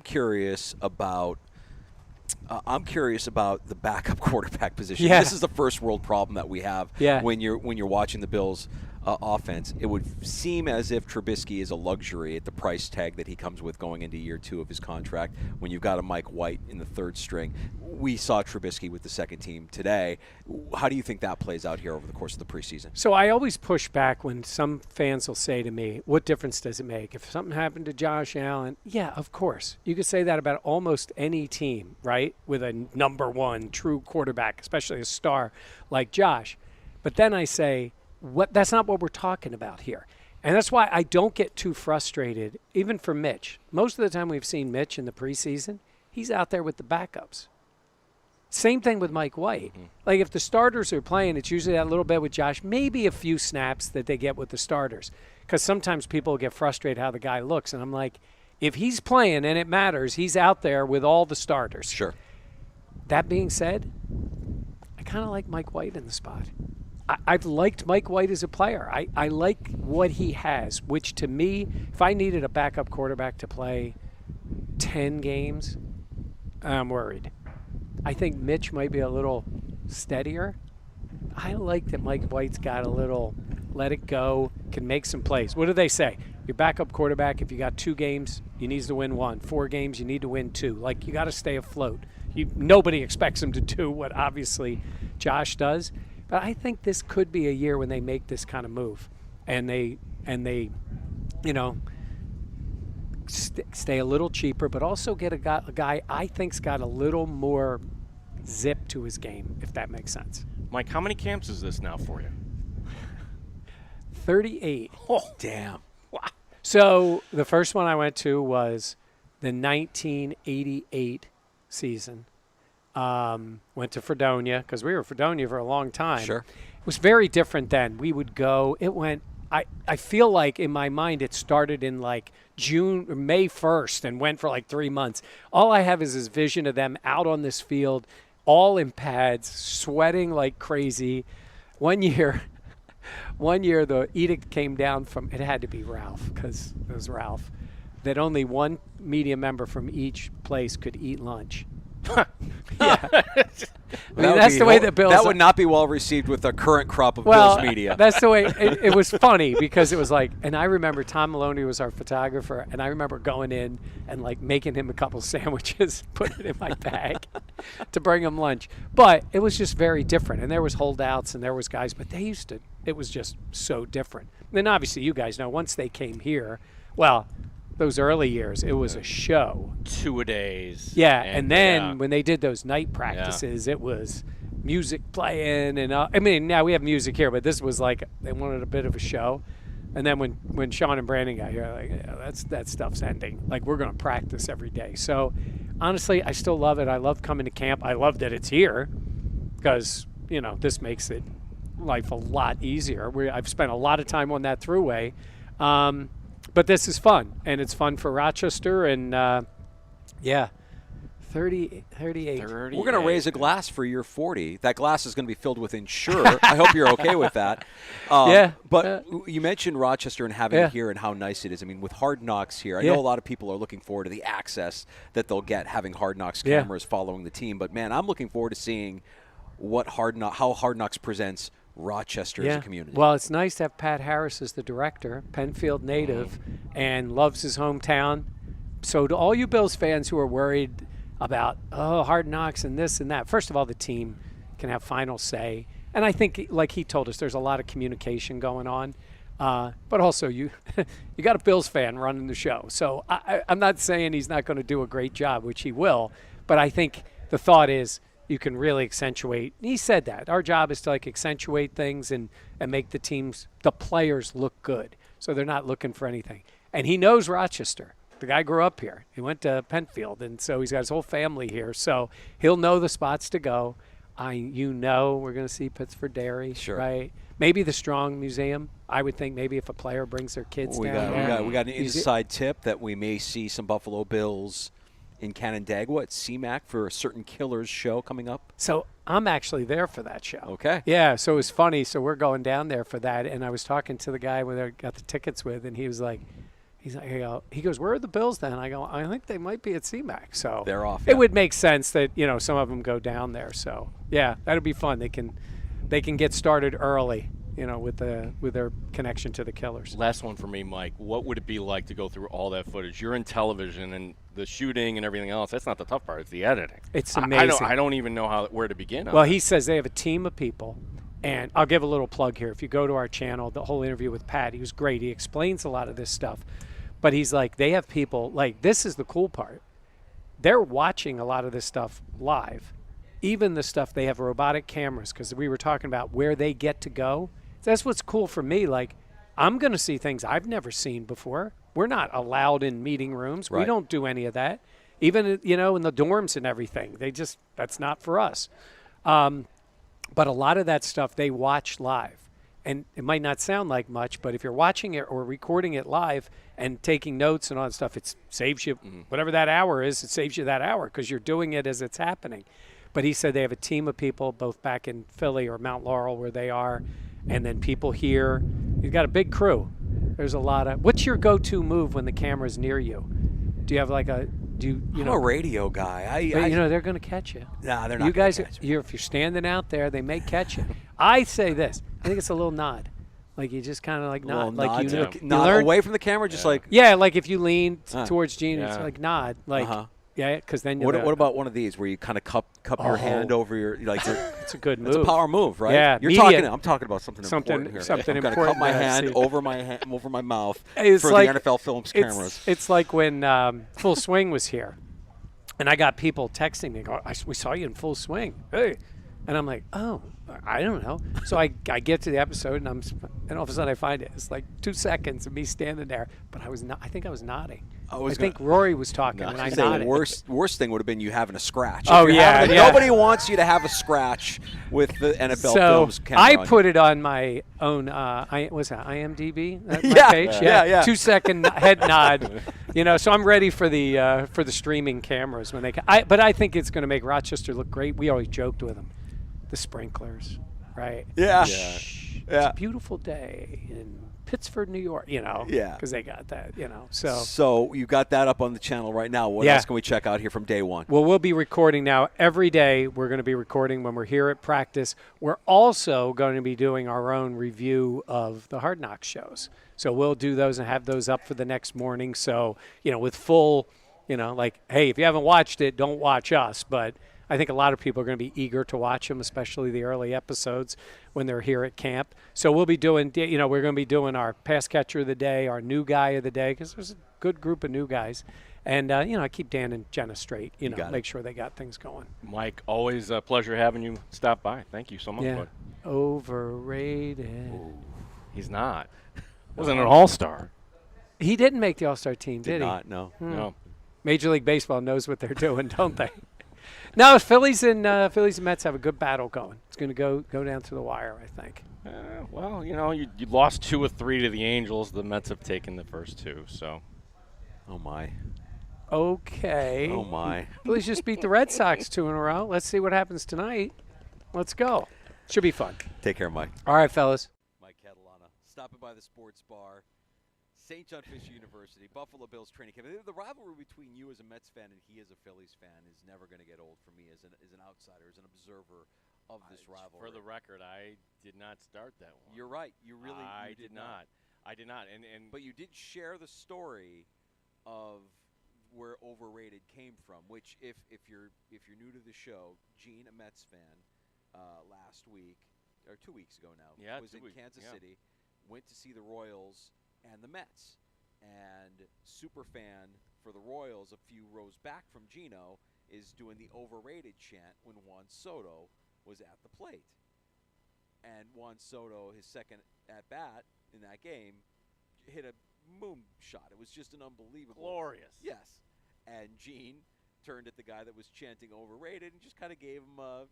curious about the backup quarterback position. Yeah. This is the first world problem that we have when you're watching the Bills offense, it would seem as if Trubisky is a luxury at the price tag that he comes with going into year 2 of his contract when you've got a Mike White in the third string. We saw Trubisky with the second team today. How do you think that plays out here over the course of the preseason? So I always push back when some fans will say to me, what difference does it make? If something happened to Josh Allen, yeah, of course. You could say that about almost any team, right, with a number 1 true quarterback, especially a star like Josh. But then I say, that's not what we're talking about here. And that's why I don't get too frustrated, even for Mitch. Most of the time we've seen Mitch in the preseason, he's out there with the backups. Same thing with Mike White. Like if the starters are playing, it's usually that little bit with Josh, maybe a few snaps that they get with the starters. Because sometimes people get frustrated how the guy looks. And I'm like, if he's playing and it matters, he's out there with all the starters. Sure. That being said, I kind of like Mike White in the spot. I've liked Mike White as a player. I like what he has, which to me, if I needed a backup quarterback to play 10 games, I'm worried. I think Mitch might be a little steadier. I like that Mike White's got a little let it go, can make some plays. What do they say? Your backup quarterback, if you got 2 games, you need to win 1. 4 games, you need to win 2. Like, you got to stay afloat. Nobody expects him to do what obviously Josh does. But I think this could be a year when they make this kind of move, and they stay a little cheaper, but also get a guy I think's got a little more zip to his game, if that makes sense. Mike, how many camps is this now for you? 38. Oh, damn. Wow. So the first one I went to was the 1988 season. Went to Fredonia because we were Fredonia for a long time. Sure. It was very different then. We would go. It went. I feel like in my mind it started in like June or May 1st and went for like 3 months. All I have is this vision of them out on this field, all in pads, sweating like crazy. One year the edict came down from, it had to be Ralph because it was Ralph, that only one media member from each place could eat lunch. Yeah. I mean, that's the way that Bill's. That would not be well received with the current crop of well, Bills media. That's the way. It was funny because it was like, and I remember Tom Maloney was our photographer, and I remember going in and like making him a couple sandwiches, putting it in my bag to bring him lunch. But it was just very different, and there was holdouts and there was guys, but they used to. It was just so different. And then obviously you guys know once they came here, well, those early years, it was a show. 2-a-days. Yeah, and then when they did those night practices, it was music playing. And I mean, now we have music here, but this was like they wanted a bit of a show. And then when Sean and Brandon got here, like, yeah, that stuff's ending. Like, we're going to practice every day. So, honestly, I still love it. I love coming to camp. I love that it's here because, you know, this makes it life a lot easier. I've spent a lot of time on that thruway. But this is fun, and it's fun for Rochester, and 38. We're going to raise a glass for year 40. That glass is going to be filled with Ensure. I hope you're okay with that. But you mentioned Rochester and having it here and how nice it is. I mean, with Hard Knocks here, I know a lot of people are looking forward to the access that they'll get having Hard Knocks cameras following the team. But, man, I'm looking forward to seeing how Hard Knocks presents Rochester as a community. Well, it's nice to have Pat Harris as the director, Penfield native, and loves his hometown. So to all you Bills fans who are worried about, Hard Knocks and this and that, first of all, the team can have final say. And I think, like he told us, there's a lot of communication going on. But also, you got a Bills fan running the show. So I'm not saying he's not going to do a great job, which he will. But I think the thought is, you can really accentuate. He said that. Our job is to like accentuate things and make the players look good. So they're not looking for anything. And he knows Rochester. The guy grew up here. He went to Penfield, and so he's got his whole family here. So he'll know the spots to go. We're going to see Pittsford Dairy, right? Maybe the Strong Museum. I would think maybe if a player brings their kids down there. We got an inside tip that we may see some Buffalo Bills in Canandaigua at CMAC for a certain Killers show coming up. So I'm actually there for that show. Okay. Yeah, so it was funny. So we're going down there for that, and I was talking to the guy I got the tickets with, and he was like, he goes, where are the Bills then? I go, I think they might be at CMAC. So they're off. It would make sense that, you know, some of them go down there. So yeah, that'll be fun. They can get started early. with their connection to the killers. Last one for me, Mike. What would it be like to go through all that footage? You're in television and the shooting and everything else. That's not the tough part. It's the editing. It's amazing. I don't even know where to begin. Well, he says they have a team of people, and I'll give a little plug here. If you go to our channel, the whole interview with Pat, he was great. He explains a lot of this stuff, but he's like, they have people like this is the cool part. They're watching a lot of this stuff live, even the stuff they have robotic cameras because we were talking about where they get to go. That's what's cool for me. Like, I'm going to see things I've never seen before. We're not allowed in meeting rooms. Right. We don't do any of that. Even, in the dorms and everything. That's not for us. But a lot of that stuff they watch live. And it might not sound like much, but if you're watching it or recording it live and taking notes and all that stuff, it saves you whatever that hour is. It saves you that hour because you're doing it as it's happening. But he said they have a team of people both back in Philly or Mount Laurel where they are, and then people here. You've got a big crew. There's a lot of. What's your go-to move when the camera's near you? Do you have like a? I'm a radio guy. But, they're going to catch you. Nah, they're not. You guys, catch me. if you're standing out there, they may catch you. I say this. I think it's a little nod. Like you just kind of like nod. Like you nod learn away from the camera, just like. Yeah, like if you lean towards Gene, it's like nod. Like. Yeah, because then What about one of these where you kind of cup your hand over your like? It's a good move. It's a power move, right? Yeah, I'm talking about something important here. Something I'm important. I'm going to cup my hand over my mouth it's for like, the NFL Films cameras. It's like when Full Swing was here, and I got people texting me, going, "We saw you in Full Swing." Hey. And I'm like, oh, I don't know. So I get to the episode, and all of a sudden I find it. It's like 2 seconds of me standing there, but I think I was nodding. I think Rory was talking, and I nodded. The worst thing would have been you having a scratch. Oh, yeah. Nobody wants you to have a scratch with the NFL Films camera. I put it on my own, IMDb? My page? Yeah. 2 second head nod. So I'm ready for the streaming cameras when they come. But I think it's going to make Rochester look great. We always joked with them. The sprinklers, right? Yeah. It's a beautiful day in Pittsford, New York, Yeah. because they got that, So you got that up on the channel right now. What else can we check out here from day one? Well, we'll be recording now. Every day we're going to be recording when we're here at practice. We're also going to be doing our own review of the Hard Knocks shows. So we'll do those and have those up for the next morning. So, with full, like, hey, if you haven't watched it, don't watch us. But I think a lot of people are going to be eager to watch them, especially the early episodes when they're here at camp. So we'll be doing, we're going to be doing our pass catcher of the day, our new guy of the day, because there's a good group of new guys. And, I keep Dan and Jenna straight, make sure they got things going. Mike, always a pleasure having you stop by. Thank you so much, bud. Overrated. Ooh, he's not. Wasn't an all-star. He didn't make the all-star team, did he? Not, no. No. Major League Baseball knows what they're doing, don't they? No, Phillies and Mets have a good battle going. It's going to go down to the wire, I think. Well, you lost 2 or 3 to the Angels. The Mets have taken the first 2, so. Oh, my. Okay. Oh, my. Phillies just beat the Red Sox 2 in a row. Let's see what happens tonight. Let's go. Should be fun. Take care, Mike. All right, fellas. Mike Catalana, stopping by the sports bar. St. John Fisher University, Buffalo Bills training camp. The rivalry between you as a Mets fan and he as a Phillies fan is never going to get old for me as an outsider, as an observer of this rivalry. For the record, I did not start that one. You're right. You really I did not. I did not. But you did share the story of where Overrated came from, which if you're new to the show, Gene, a Mets fan, last week or 2 weeks ago now, was in Kansas City, went to see the Royals and the Mets. And superfan for the Royals, a few rows back from Gino, is doing the Overrated chant when Juan Soto was at the plate. And Juan Soto, his second at-bat in that game, hit a moon shot. It was just an unbelievable. Glorious. Yes. And Gene turned at the guy that was chanting Overrated and just kind of gave him a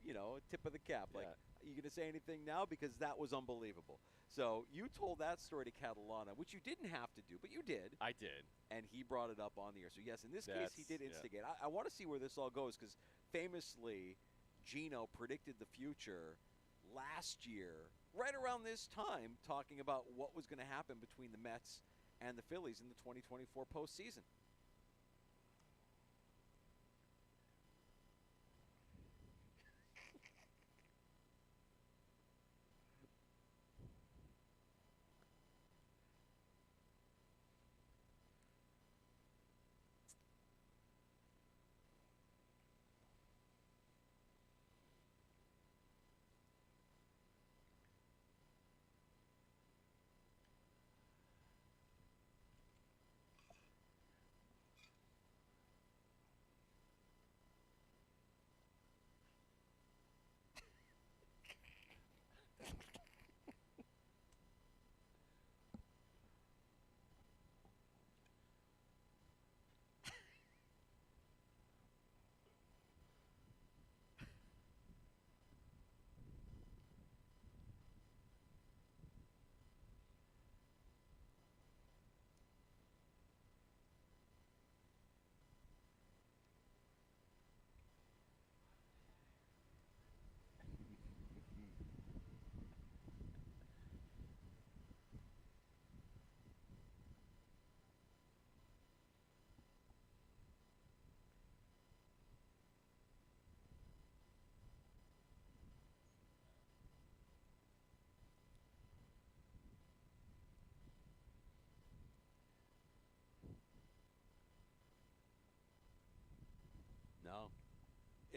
tip of the cap. Like, are you going to say anything now? Because that was unbelievable. So you told that story to Catalana, which you didn't have to do, but you did. I did. And he brought it up on the air. So, yes, in this case, he did instigate. I want to see where this all goes because famously, Gino predicted the future last year, right around this time, talking about what was going to happen between the Mets and the Phillies in the 2024 postseason.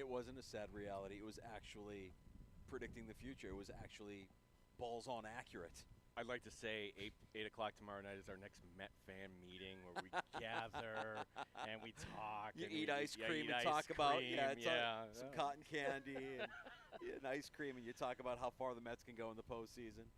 It wasn't a sad reality. It was actually predicting the future. It was actually balls on accurate. I'd like to say 8 o'clock tomorrow night is our next Met fan meeting where we gather and we talk. You and eat we, ice yeah, cream eat and ice talk about cream, some cotton candy and ice cream, and you talk about how far the Mets can go in the postseason.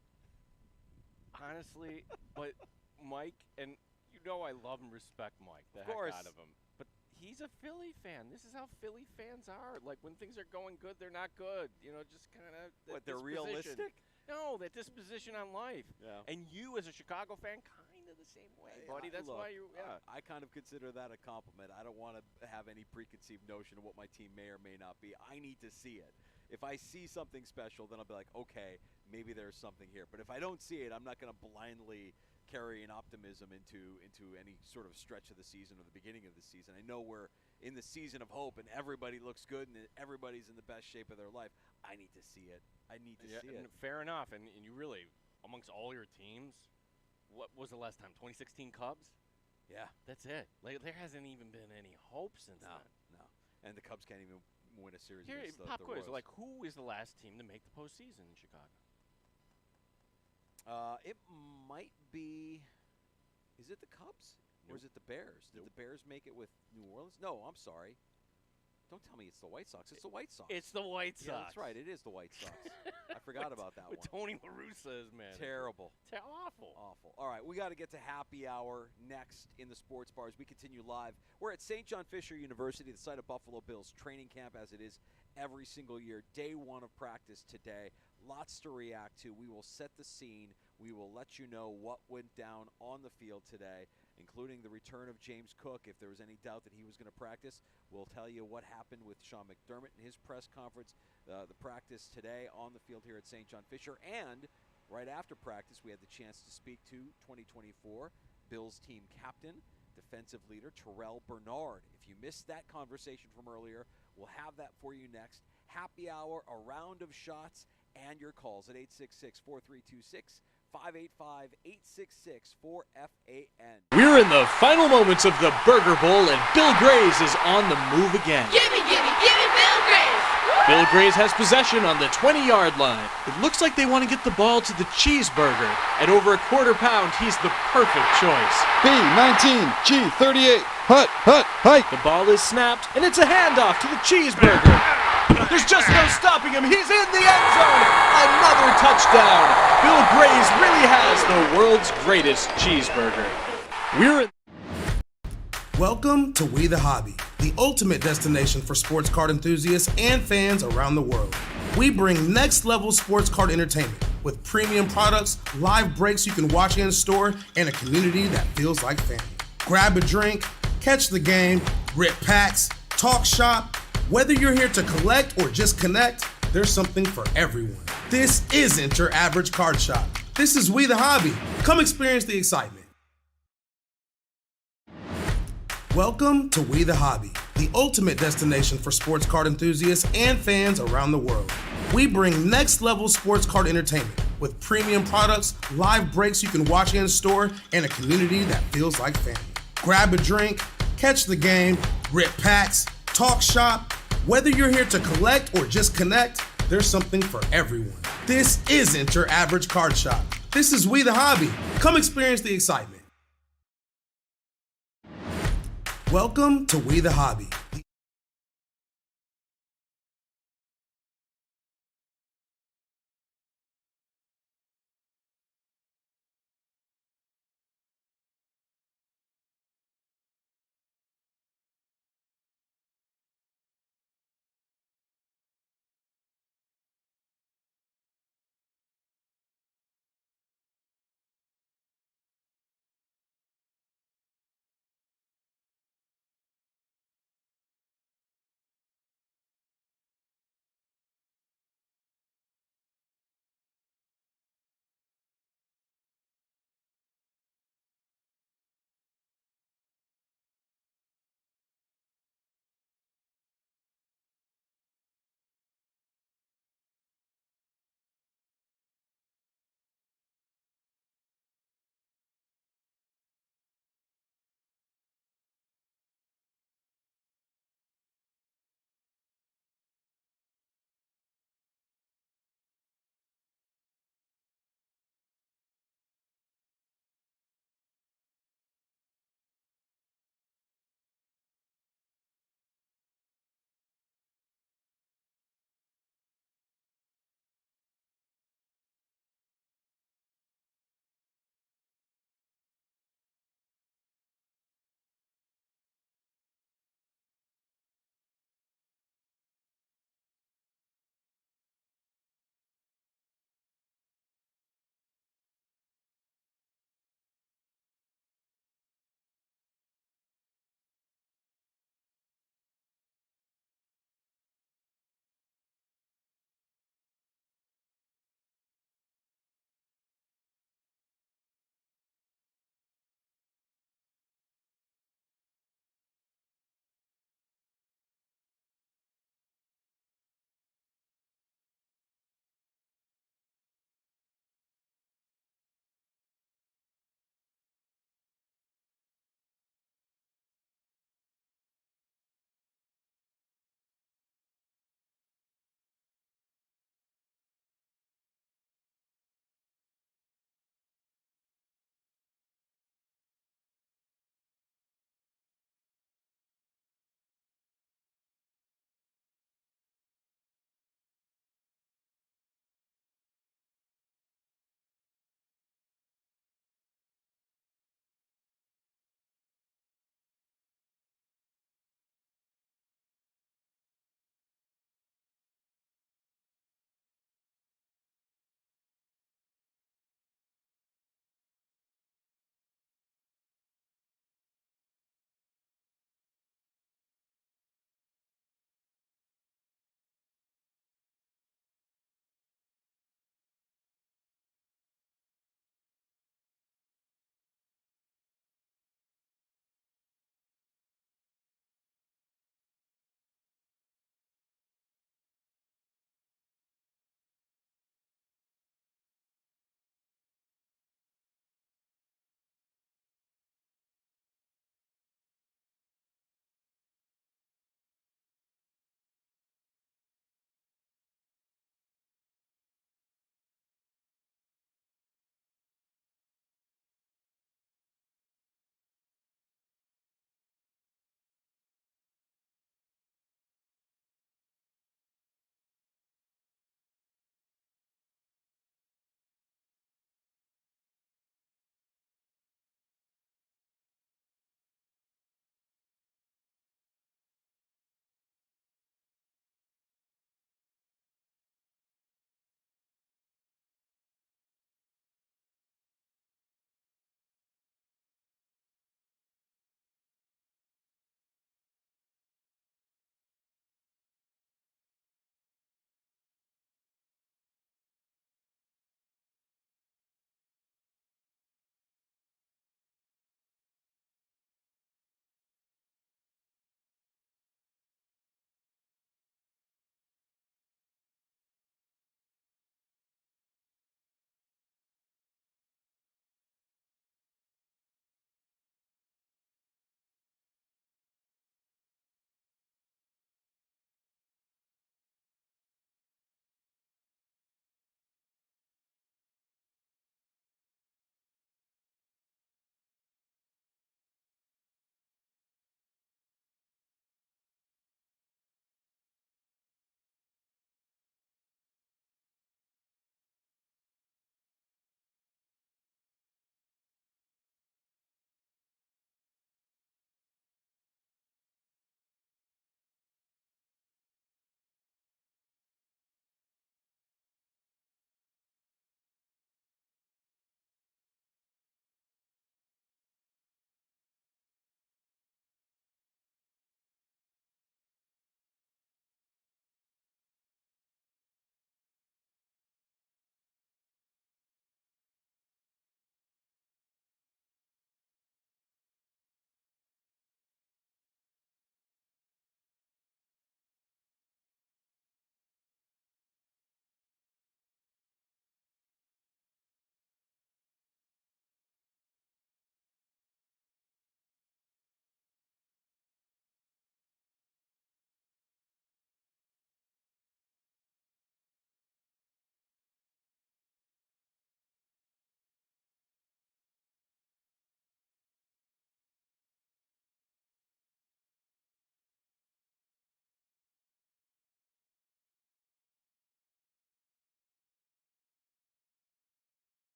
Honestly, but Mike, and you know I love and respect Mike, the Of heck course. out of him. But he's a Philly fan. This is how Philly fans are. Like when things are going good, they're not good. You know, just kind of What, they're realistic? No, that disposition on life. Yeah. And you, as a Chicago fan, kind of the same way, buddy. That's Look, why you. Yeah. I kind of consider that a compliment. I don't want to have any preconceived notion of what my team may or may not be. I need to see it. If I see something special, then I'll be like, okay, maybe there's something here. But if I don't see it, I'm not going to blindly carry an optimism into any sort of stretch of the season or the beginning of the season. I know we're in the season of hope and everybody looks good and everybody's in the best shape of their life. I need to see it. I need to see it. Fair enough. And you really, amongst all your teams, what was the last time? 2016 Cubs? Yeah. That's it. Like, there hasn't even been any hope since then. No. And the Cubs can't even win a series Here, against pop the quiz. Royals. Like, who is the last team to make the postseason in Chicago? It might be. Is it the Cubs or is it the Bears? Did the Bears make it with New Orleans? No, I'm sorry. Don't tell me it's the White Sox. It's the White Sox. It's the White Sox. Yeah, that's right. It is the White Sox. I forgot about that with one. Tony La Russa as manager. Terrible. Awful. Awful. All right, we got to get to happy hour next in the sports bars. We continue live. We're at St. John Fisher University, the site of Buffalo Bills training camp, as it is every single year. Day one of practice today. Lots to react to. We will set the scene. We will let you know what went down on the field today, including the return of James Cook. If there was any doubt that he was going to practice, we'll tell you what happened with Sean McDermott in his press conference, the practice today on the field here at St. John Fisher. And right after practice, we had the chance to speak to 2024 Bills team captain, defensive leader Terrell Bernard. If you missed that conversation from earlier, we'll have that for you next. Happy hour, a round of shots, and your calls at 866-4326. 585-866-4FAN. We're in the final moments of the Burger Bowl, and Bill Grays is on the move again. Gimme Bill Grace. Bill Grays has possession on the 20-yard line. It looks like they want to get the ball to the cheeseburger. At over a quarter pound, he's the perfect choice. B19, G38, hut, hike. The ball is snapped, and it's a handoff to the cheeseburger. There's just no stopping him. He's in the end zone. Another touchdown. Bill Grays really has the world's greatest cheeseburger. Welcome to We the Hobby, the ultimate destination for sports card enthusiasts and fans around the world. We bring next level sports card entertainment with premium products, live breaks you can watch in store, and a community that feels like family. Grab a drink, catch the game, rip packs, talk shop. Whether you're here to collect or just connect, there's something for everyone. This isn't your average card shop. This is We the Hobby. Come experience the excitement. Welcome to We the Hobby, the ultimate destination for sports card enthusiasts and fans around the world. We bring next level sports card entertainment with premium products, live breaks you can watch in store, and a community that feels like family. Grab a drink, catch the game, rip packs, talk shop. Whether you're here to collect or just connect, there's something for everyone. This isn't your average card shop. This is We the Hobby. Come experience the excitement. Welcome to We the Hobby,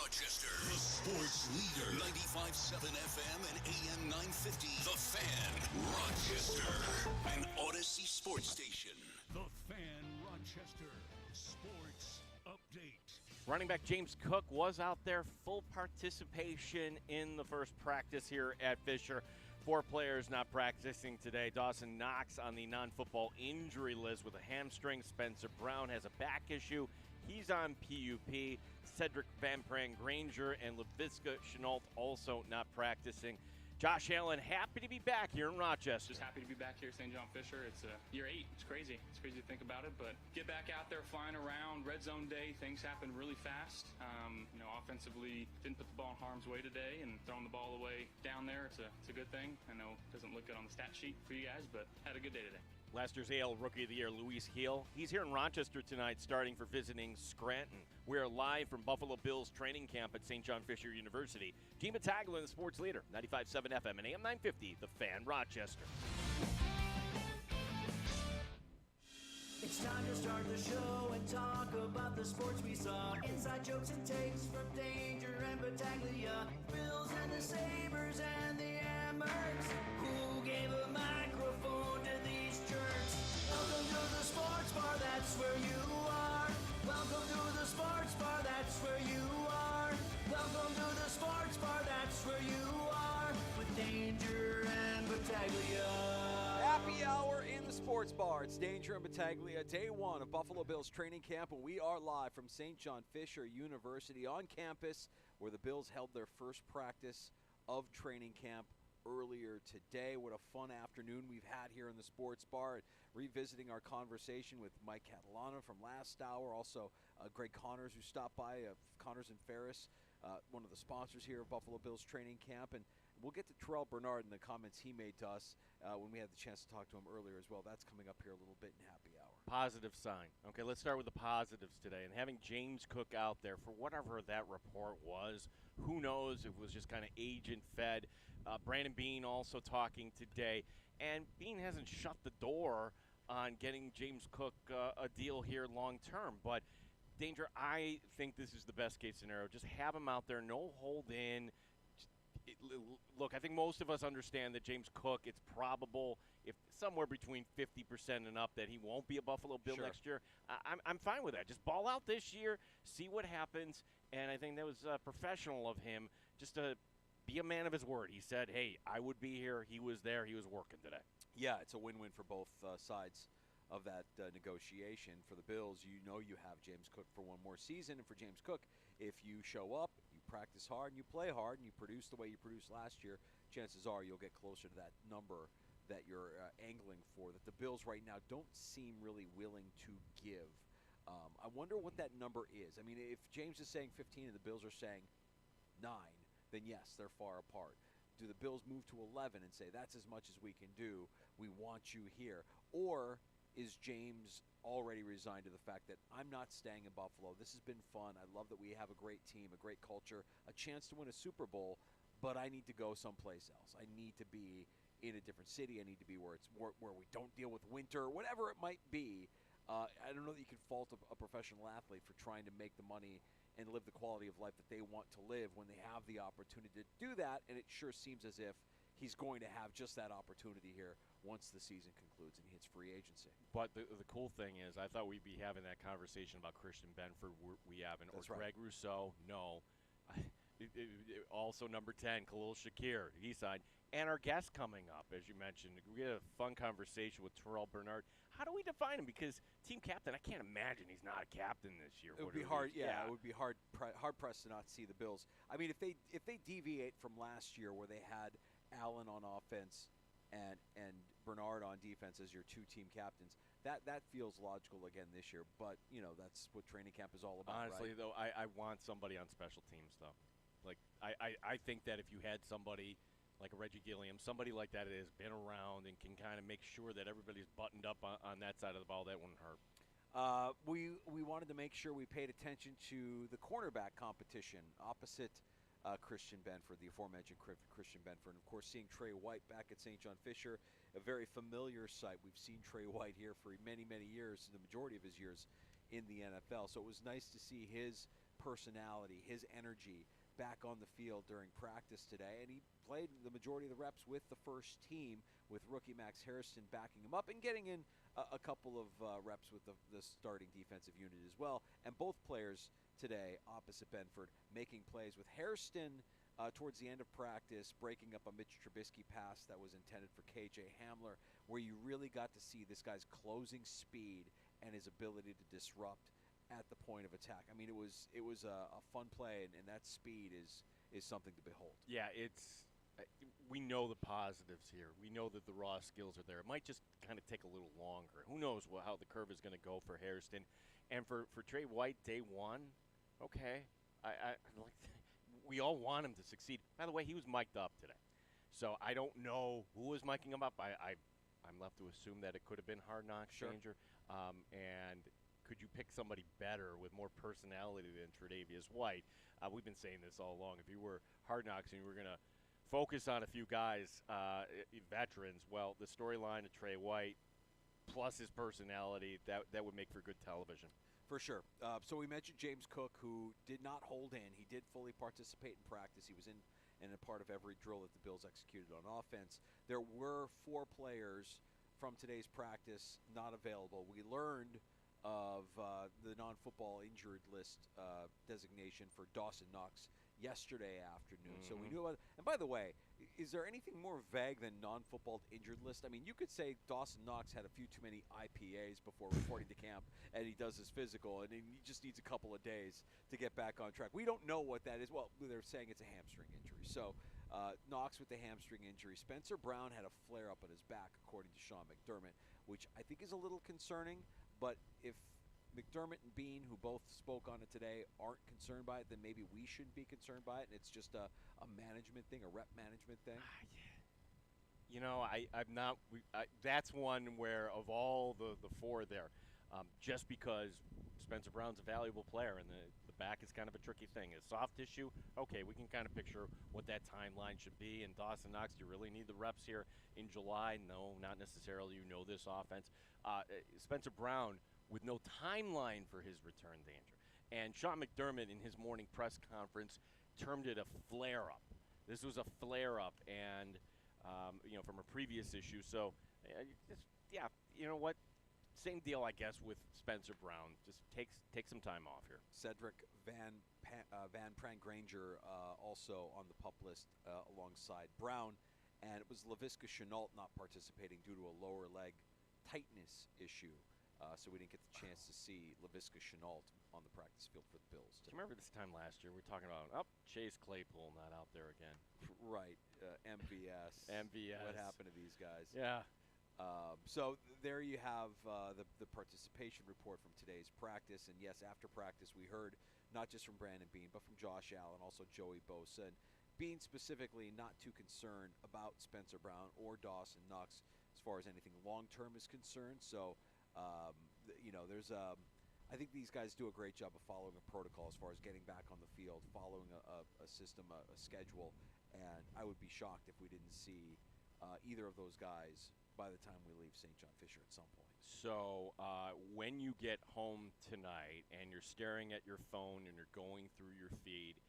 Rochester. The sports leader. 95.7 FM and AM 950. The Fan. Rochester. An Odyssey sports station. The Fan Rochester. Sports update. Running back James Cook was out there, full participation in the first practice here at Fisher. 4 players not practicing today. Dawson Knox on the non-football injury list with a hamstring. Spencer Brown has a back issue. He's on PUP. Cedric Van Pran Granger and LaVisca Chenault also not practicing. Josh Allen happy to be back here in Rochester. Just happy to be back here at St. John Fisher. It's year 8. It's crazy. It's crazy to think about it, but get back out there flying around. Red zone day, things happen really fast. Offensively, didn't put the ball in harm's way today, and throwing the ball away down there, it's a good thing. I know it doesn't look good on the stat sheet for you guys, but had a good day today. Last year's AL Rookie of the Year, Luis Gil. He's here in Rochester tonight, starting for visiting Scranton. We're live from Buffalo Bills training camp at St. John Fisher University. Gene Battaglia, the sports leader, 95.7 FM and AM 950, The Fan Rochester. It's time to start the show and talk about the sports we saw. Inside jokes and takes from Danger and Battaglia. Bills and the Sabres and the Amherst. Who gave a microphone to these jerks? Welcome to the sports bar, that's where you are. Welcome to the sports bar, that's where you are. Welcome to the sports bar, that's where you are. With Danger and Battaglia. Happy hour in the sports bar. It's Danger and Battaglia, day 1 of Buffalo Bills training camp, and we are live from St. John Fisher University on campus, where the Bills held their first practice of training camp earlier today. What a fun afternoon we've had here in the sports bar, revisiting our conversation with Mike Catalano from last hour, also Greg Connors, who stopped by, Connors and Ferris, one of the sponsors here of Buffalo Bills training camp, and we'll get to Terrell Bernard and the comments he made to us when we had the chance to talk to him earlier as well. That's coming up here a little bit in happy hour. Positive sign. Okay, let's start with the positives today. And having James Cook out there for whatever that report was, who knows if it was just kind of agent-fed. Brandon Beane also talking today. And Beane hasn't shut the door on getting James Cook a deal here long-term. But, Danger, I think this is the best-case scenario. Just have him out there, no hold-in. Look, I think most of us understand that James Cook, it's probable, if somewhere between 50% and up, that he won't be a Buffalo Bill next year. I'm fine with that. Just ball out this year, see what happens, and I think that was professional of him just to be a man of his word. He said, hey, I would be here. He was there. He was working today. Yeah, it's a win-win for both sides of that negotiation. For the Bills, you know you have James Cook for one more season, and for James Cook, if you show up, you practice hard, and you play hard, and you produce the way you produced last year, chances are you'll get closer to that number that you're angling for, that the Bills right now don't seem really willing to give. I wonder what that number is. I mean, if James is saying 15 and the Bills are saying 9, then yes, they're far apart. Do the Bills move to 11 and say, that's as much as we can do, we want you here? Or is James already resigned to the fact that I'm not staying in Buffalo? This has been fun. I love that we have a great team, a great culture, a chance to win a Super Bowl, but I need to go someplace else. I need to be in a different city. I need to be where it's where we don't deal with winter, whatever it might be. I don't know that you can fault a professional athlete for trying to make the money and live the quality of life that they want to live when they have the opportunity to do that, and it sure seems as if he's going to have just that opportunity here once the season concludes and he hits free agency. But the cool thing is, I thought we'd be having that conversation about Christian Benford. We haven't. That's or right. Greg Rousseau, no. Also number 10, Khalil Shakir, he signed. And our guest coming up, as you mentioned. We had a fun conversation with Terrell Bernard. How do we define him? Because team captain, I can't imagine he's not a captain this year. It would be hard. Yeah, it would be hard pressed to not see the Bills. I mean, if they deviate from last year where they had Allen on offense and Bernard on defense as your 2 team captains, that feels logical again this year. But that's what training camp is all about. Honestly, right? though, I want somebody on special teams though. Like I think that if you had somebody like a Reggie Gilliam, somebody like that has been around and can kind of make sure that everybody's buttoned up on that side of the ball, that wouldn't hurt. We wanted to make sure we paid attention to the cornerback competition opposite Christian Benford, the aforementioned Christian Benford. And, of course, seeing Trey White back at St. John Fisher, a very familiar sight. We've seen Trey White here for many, many years, the majority of his years in the NFL. So it was nice to see his personality, his energy back on the field during practice today, and he played the majority of the reps with the first team, with rookie Max Harrison backing him up and getting in a couple of reps with the starting defensive unit as well. And both players today opposite Benford making plays, with Hairston towards the end of practice breaking up a Mitch Trubisky pass that was intended for KJ Hamler, where you really got to see this guy's closing speed and his ability to disrupt at the point of attack. I mean, it was a fun play, and that speed is something to behold. Yeah, we know the positives here. We know that the raw skills are there. It might just kind of take a little longer. Who knows how the curve is going to go for Hairston. And for Trey White, day one, okay. We all want him to succeed. By the way, he was mic'd up today. So I don't know who was miking him up. I'm left to assume that it could have been Hard Knocks Danger. And could you pick somebody better with more personality than Tre'Davious White? We've been saying this all along. If you were Hard Knocks and you were going to focus on a few guys, veterans, well, the storyline of Trey White plus his personality, that would make for good television. For sure. So we mentioned James Cook, who did not hold in. He did fully participate in practice. He was in a part of every drill that the Bills executed on offense. There were 4 players from today's practice not available. We learned of the non-football injured list designation for Dawson Knox yesterday afternoon. So we knew about it. And by the way, is there anything more vague than non-football injured list? I mean, you could say Dawson Knox had a few too many IPAs before reporting to camp, and he does his physical, and he just needs a couple of days to get back on track. We don't know what that is. Well, they're saying it's a hamstring injury. So Knox with the hamstring injury. Spencer Brown had a flare-up on his back, according to Sean McDermott, which I think is a little concerning. But if McDermott and Bean, who both spoke on it today, aren't concerned by it, then maybe we shouldn't be concerned by it, and it's just a management thing, a rep management thing. You know, I'm not. That's one where of all the 4 there, just because Spencer Brown's a valuable player and the back is kind of a tricky thing. A soft tissue, okay, we can kind of picture what that timeline should be. And Dawson Knox, do you really need the reps here in July? No, not necessarily. You know this offense. Spencer Brown with no timeline for his return danger. And Sean McDermott in his morning press conference termed it a flare-up. This was a flare-up, and from a previous issue. So, you know what? Same deal, I guess, with Spencer Brown. Just take some time off here. Cedric Van Pran Granger also on the PUP list alongside Brown, and it was Laviska Shenault not participating due to a lower leg tightness issue. So we didn't get the chance to see Laviska Shenault on the practice field for the Bills. Do you remember this time last year we were talking about Chase Claypool not out there again? Right, MVS. MVS. What happened to these guys? Yeah. So there you have the participation report from today's practice. And yes, after practice we heard not just from Brandon Beane, but from Josh Allen, also Joey Bosa. And Beane specifically not too concerned about Spencer Brown or Dawson Knox as far as anything long-term is concerned. So, I think these guys do a great job of following a protocol as far as getting back on the field, following a system, a schedule. And I would be shocked if we didn't see either of those guys by the time we leave St. John Fisher at some point. So when you get home tonight and you're staring at your phone and you're going through your feed,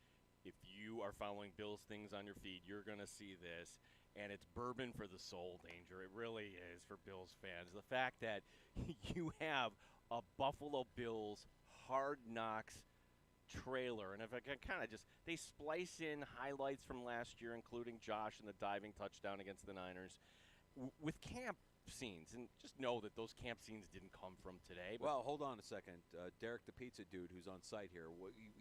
if you are following Bills things on your feed, you're going to see this. And it's bourbon for the soul, Danger. It really is for Bills fans. The fact that you have a Buffalo Bills Hard Knocks trailer, and if I can kind of they splice in highlights from last year, including Josh and the diving touchdown against the Niners, with camp scenes. And just know that those camp scenes didn't come from today. Well, hold on a second. Derek, the pizza dude who's on site here,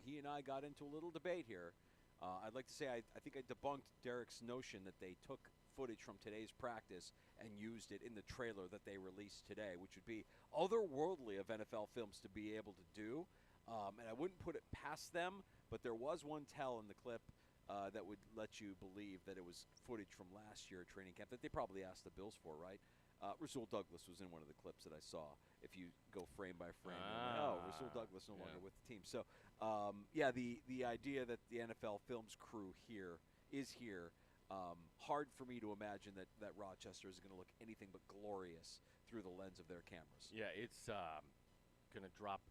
he and I got into a little debate here. I'd like to say I think I debunked Derek's notion that they took footage from today's practice and used it in the trailer that they released today, which would be otherworldly of NFL films to be able to do. And I wouldn't put it past them, but there was one tell in the clip that would let you believe that it was footage from last year at training camp that they probably asked the Bills for, right? Rasul Douglas was in one of the clips that I saw. If you go frame by frame, Rasul Douglas no longer with the team. So, the idea that the NFL Films crew is here. Hard for me to imagine that Rochester is going to look anything but glorious through the lens of their cameras. Yeah, it's going to drop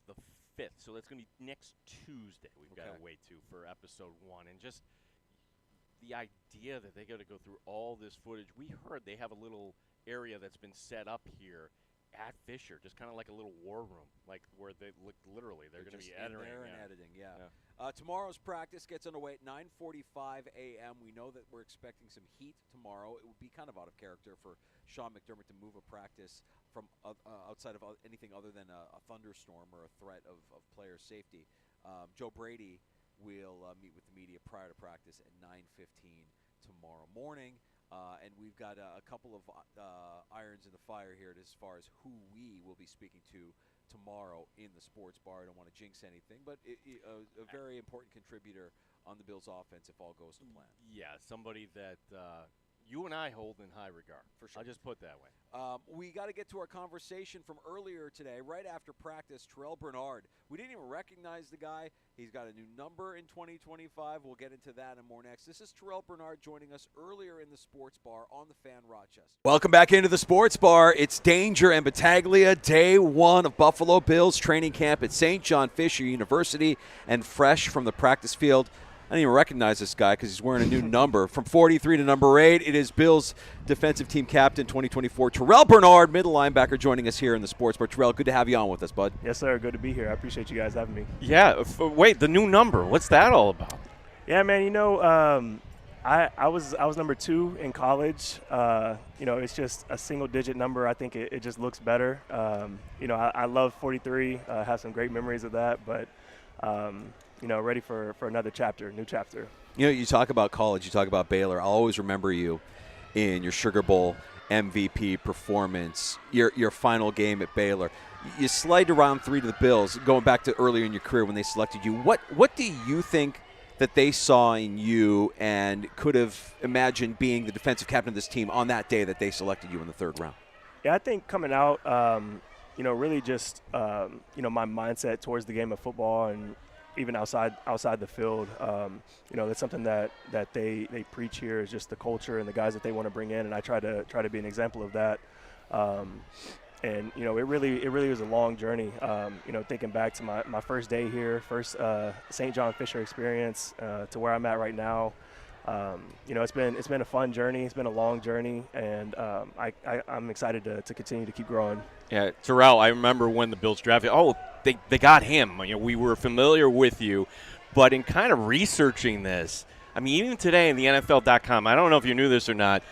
the 5th, so that's going to be next Tuesday. We've got to wait for episode 1, and just the idea that they got to go through all this footage. We heard they have a little area that's been set up here at Fisher, just kind of like a little war room, like where they look literally they're going to be editing. Editing. Tomorrow's practice gets underway at 9:45 a.m. We know that we're expecting some heat tomorrow. It would be kind of out of character for Sean McDermott to move a practice from outside of anything other than a thunderstorm or a threat of player safety. Joe Brady will meet with the media prior to practice at 9:15 tomorrow morning. And we've got a couple of irons in the fire here as far as who we will be speaking to tomorrow in the sports bar. I don't want to jinx anything, but a very important contributor on the Bills' offense if all goes to plan. Yeah, somebody that you and I hold in high regard. For sure. I'll just put it that way. We got to get to our conversation from earlier today, right after practice. Terrell Bernard. We didn't even recognize the guy. He's got a new number in 2025. We'll get into that and more next. This is Terrell Bernard joining us earlier in the sports bar on the Fan Rochester. Welcome back into the sports bar. It's Danger and Battaglia, day 1 of Buffalo Bills training camp at St. John Fisher University, and fresh from the practice field. I didn't even recognize this guy because he's wearing a new number. From 43 to number 8, it is Bills defensive team captain 2024, Terrell Bernard, middle linebacker, joining us here in the sports bar. Terrell, good to have you on with us, bud. Yes, sir. Good to be here. I appreciate you guys having me. Yeah. Wait, the new number. What's that all about? Yeah, man. You know, I was number 2 in college. You know, it's just a single-digit number. I think it just looks better. You know, I love 43. I have some great memories of that, but you know, ready for another chapter, new chapter. You know, you talk about college, you talk about Baylor. I'll always remember you in your Sugar Bowl MVP performance, your final game at Baylor. You slide around 3 to the Bills, going back to earlier in your career when they selected you. What do you think that they saw in you and could have imagined being the defensive captain of this team on that day that they selected you in the 3rd round? Yeah, I think coming out, you know, really just, you know, my mindset towards the game of football and even outside the field, you know, that's something that they preach here is just the culture and the guys that they want to bring in, and I try to be an example of that. And you know, it really was a long journey. You know, thinking back to my first day here, first St. John Fisher experience to where I'm at right now. You know, it's been a fun journey. It's been a long journey, and I'm excited to continue to keep growing. Yeah, Terrell, I remember when the Bills drafted. Oh, they got him. You know, we were familiar with you, but in kind of researching this, I mean, even today in the NFL.com, I don't know if you knew this or not,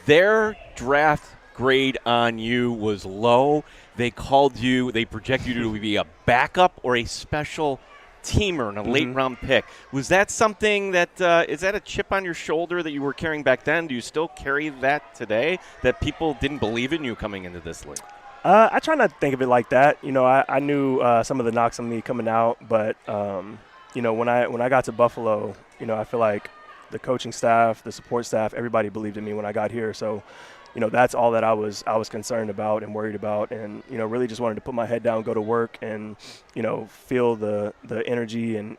their draft grade on you was low. They projected you to be a backup or a special teamer and a late round pick. Was that something that is that a chip on your shoulder that you were carrying back then? Do you still carry that today, that people didn't believe in you coming into this league? I try not to think of it like that. You know, I knew some of the knocks on me coming out, but you know, when I got to Buffalo, you know, I feel like the coaching staff, the support staff, everybody believed in me when I got here. So, you know, that's all that I was concerned about and worried about, and you know, really just wanted to put my head down, go to work, and you know, feel the energy and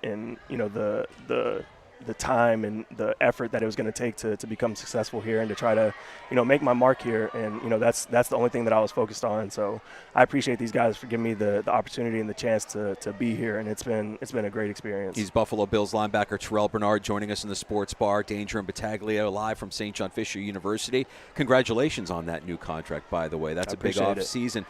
you know, the time and the effort that it was going to take to become successful here and to try to, you know, make my mark here. And, you know, that's the only thing that I was focused on. So I appreciate these guys for giving me the opportunity and the chance to be here. And it's been a great experience. He's Buffalo Bills linebacker Terrell Bernard joining us in the sports bar. Danger and Battaglia live from St. John Fisher University. Congratulations on that new contract, by the way. That's a big off season.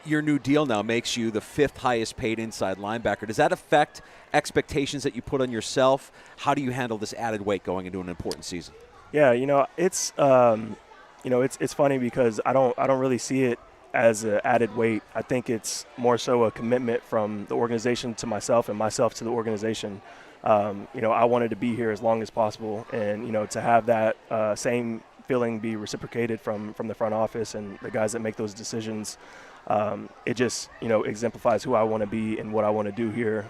Your new deal now makes you the 5th highest paid inside linebacker. Does that affect expectations that you put on yourself? How do you handle this added weight going into an important season? Yeah, you know, it's it's funny because I don't really see it as an added weight. I think it's more so a commitment from the organization to myself and myself to the organization. You know, I wanted to be here as long as possible, and you know, to have that same feeling be reciprocated from the front office and the guys that make those decisions. It just, you know, exemplifies who I want to be and what I want to do here.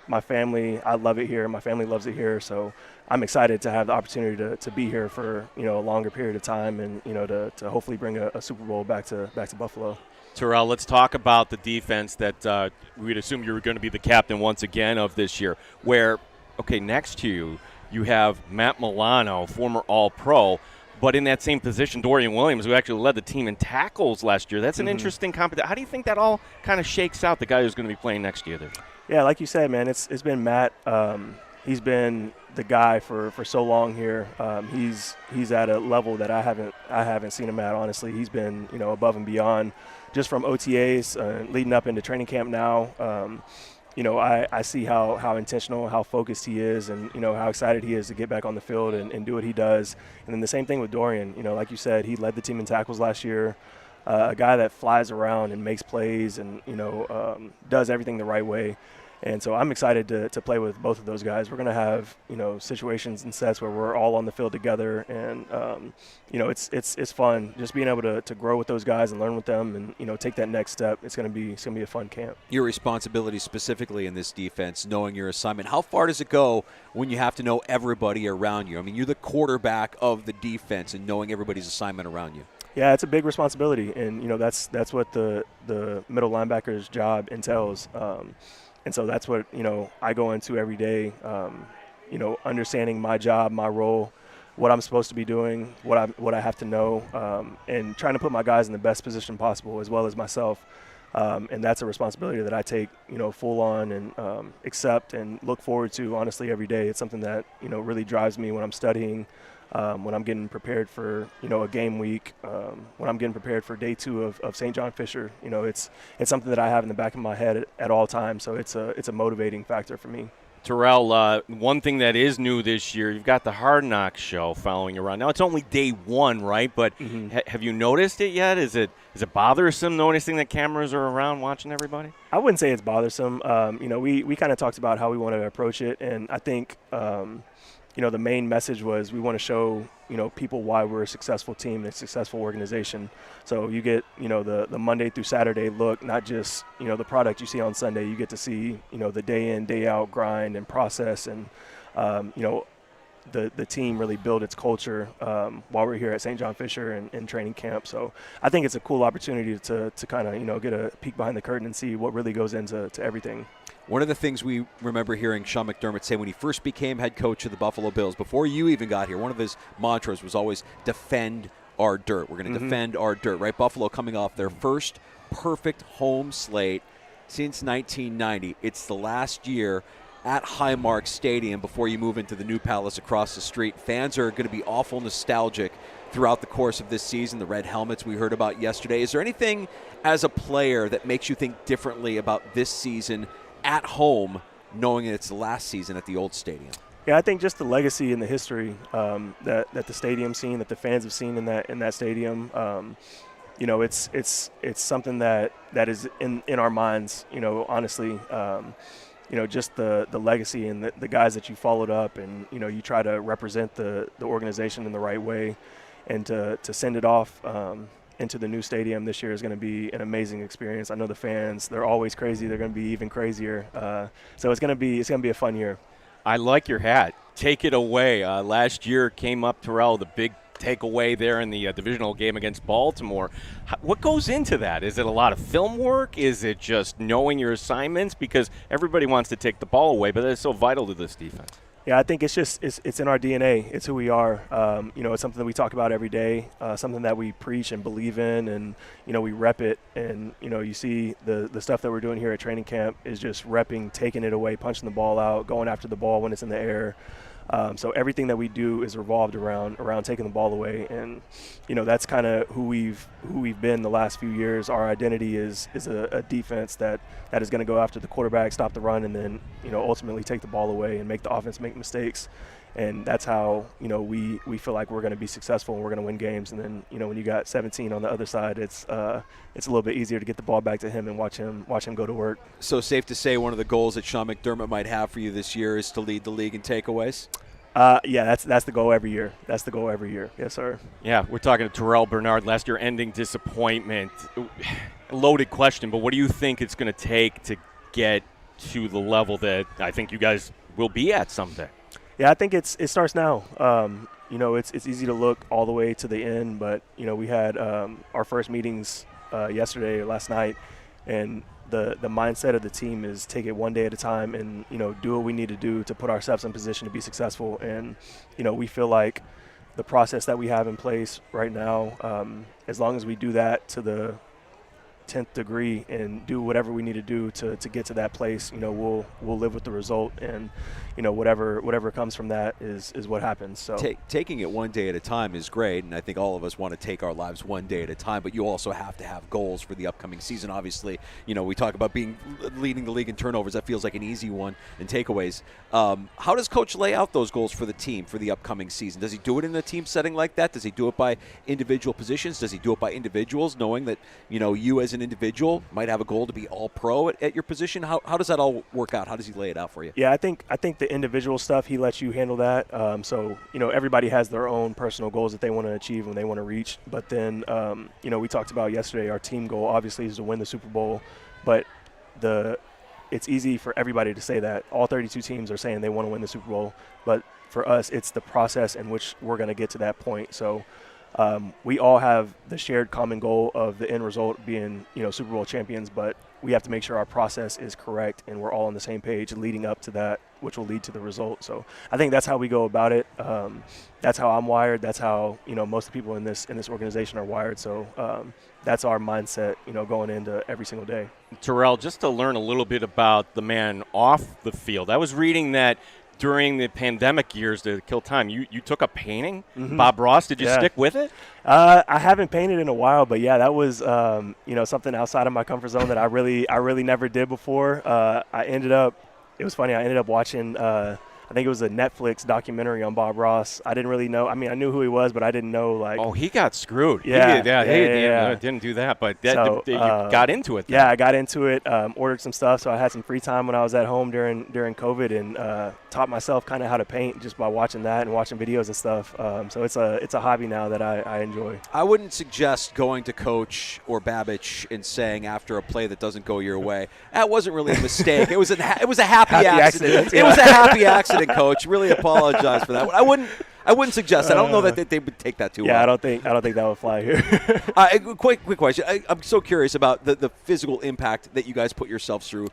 My family, I love it here. My family loves it here. So I'm excited to have the opportunity to be here for, you know, a longer period of time and, you know, to hopefully bring a Super Bowl back to Buffalo. Terrell, let's talk about the defense that we'd assume you were going to be the captain once again of this year, where, okay, next to you have Matt Milano, former All-Pro, But in that same position, Dorian Williams, who actually led the team in tackles last year, that's an interesting competition. How do you think that all kind of shakes out, the guy who's going to be playing next year? Yeah, like you said, man, it's been Matt. He's been the guy for so long here. He's at a level that I haven't seen him at, honestly. He's been, above and beyond just from OTAs leading up into training camp now. I see how intentional, how focused he is, and, how excited he is to get back on the field and do what he does. And then the same thing with Dorian. Like you said, he led the team in tackles last year, a guy that flies around and makes plays and, does everything the right way. And so I'm excited to play with both of those guys. We're going to have, situations and sets where we're all on the field together. And, it's fun just being able to grow with those guys and learn with them and, take that next step. It's going to be a fun camp. Your responsibility specifically in this defense, knowing your assignment, how far does it go when you have to know everybody around you? I mean, you're the quarterback of the defense and knowing everybody's assignment around you. Yeah, it's a big responsibility. And, that's what the middle linebacker's job entails. And so that's what, I go into every day, understanding my job, my role, what I'm supposed to be doing, what I have to know, and trying to put my guys in the best position possible as well as myself. And that's a responsibility that I take, full on and accept and look forward to, honestly, every day. It's something that, really drives me when I'm studying, when I'm getting prepared for, a game week, when I'm getting prepared for day 2 of St. John Fisher. It's something that I have in the back of my head at all times. So it's a motivating factor for me. Terrell, one thing that is new this year, you've got the Hard Knocks show following you around. Now, it's only day 1, right? But have you noticed it yet? Is it bothersome noticing that cameras are around watching everybody? I wouldn't say it's bothersome. We kind of talked about how we want to approach it, and I think the main message was we want to show, people why we're a successful team and a successful organization. So you get, the Monday through Saturday look, not just, the product you see on Sunday. You get to see, the day in, day out grind and process and, the team really build its culture while we're here at St. John Fisher and training camp. So I think it's a cool opportunity to kind of, get a peek behind the curtain and see what really goes into everything. One of the things we remember hearing Sean McDermott say when he first became head coach of the Buffalo Bills, before you even got here, one of his mantras was always defend our dirt. We're going to defend our dirt, right? Buffalo coming off their first perfect home slate since 1990. It's the last year at Highmark Stadium before you move into the new Palace across the street. Fans are going to be awful nostalgic throughout the course of this season. The red helmets we heard about yesterday. Is there anything as a player that makes you think differently about this season at home, knowing it's the last season at the old stadium? Yeah, I think just the legacy and the history that the stadium's seen, that the fans have seen in that stadium. It's something that is in our minds. Honestly, just the legacy and the guys that you followed up, and you try to represent the organization in the right way, and to send it off into the new stadium this year is going to be an amazing experience. I know the fans, they're always crazy. They're going to be even crazier. So it's going to be a fun year. I like your hat. Take it away. Last year came up, Terrell, the big takeaway there in the divisional game against Baltimore. What goes into that? Is it a lot of film work? Is it just knowing your assignments? Because everybody wants to take the ball away, but it's so vital to this defense. Yeah, I think it's in our DNA. It's who we are. It's something that we talk about every day, something that we preach and believe in, and, we rep it. And, you see the stuff that we're doing here at training camp is just repping, taking it away, punching the ball out, going after the ball when it's in the air. So everything that we do is revolved around taking the ball away, and that's kind of who we've been the last few years. Our identity is a defense that is going to go after the quarterback, stop the run, and then ultimately take the ball away and make the offense make mistakes. And that's how we feel like we're going to be successful and we're going to win games. And then when you got 17 on the other side, it's a little bit easier to get the ball back to him and watch him go to work. So safe to say one of the goals that Sean McDermott might have for you this year is to lead the league in takeaways? Yeah, that's the goal every year. That's the goal every year. Yes, sir. Yeah, we're talking to Terrell Bernard. Last year ending disappointment. Loaded question, but what do you think it's going to take to get to the level that I think you guys will be at someday? Yeah, I think it starts now. It's easy to look all the way to the end, but we had our first meetings yesterday or last night, and the mindset of the team is take it one day at a time and do what we need to do to put ourselves in position to be successful. And we feel like the process that we have in place right now, as long as we do that to the 10th degree and do whatever we need to do to get to that place, we'll live with the result, and whatever comes from that is what happens. So taking it one day at a time is great, and I think all of us want to take our lives one day at a time, but you also have to have goals for the upcoming season. Obviously, we talk about leading the league in turnovers. That feels like an easy one, and takeaways. How does Coach lay out those goals for the team for the upcoming season? Does he do it in a team setting like that? Does he do it by individual positions? Does he do it by individuals, knowing that you as an individual might have a goal to be all pro at your position? How does that all work out? How does he lay it out for you? Yeah, I think the individual stuff, he lets you handle that. So everybody has their own personal goals that they want to achieve and they want to reach. But then we talked about yesterday, our team goal obviously is to win the Super Bowl. But it's easy for everybody to say that. All 32 teams are saying they want to win the Super Bowl. But for us, it's the process in which we're going to get to that point. So we all have the shared common goal of the end result being, Super Bowl champions, but we have to make sure our process is correct and we're all on the same page leading up to that, which will lead to the result. So I think that's how we go about it. That's how I'm wired. That's how, most of the people in this organization are wired. So that's our mindset, going into every single day. Terrell, just to learn a little bit about the man off the field, I was reading that during the pandemic years to kill time, you took up painting. Mm-hmm. Bob Ross, did you stick with it? I haven't painted in a while, but yeah, that was something outside of my comfort zone that I really never did before. It was funny. I ended up watching. I think it was a Netflix documentary on Bob Ross. I didn't really know. I mean, I knew who he was, but I didn't know Oh, he got screwed. Yeah, he didn't do that, but you got into it. Then. Yeah, I got into it. Ordered some stuff, so I had some free time when I was at home during COVID, and taught myself kind of how to paint just by watching that and watching videos and stuff. So it's a hobby now that I enjoy. I wouldn't suggest going to Coach or Babich and saying after a play that doesn't go your way, that wasn't really a mistake. It was a happy accident. It was a happy accident, Coach. Really apologize for that. I wouldn't suggest that. I don't know that they would take that too well. Yeah, I don't think that would fly here. Quick question. I'm so curious about the physical impact that you guys put yourselves through.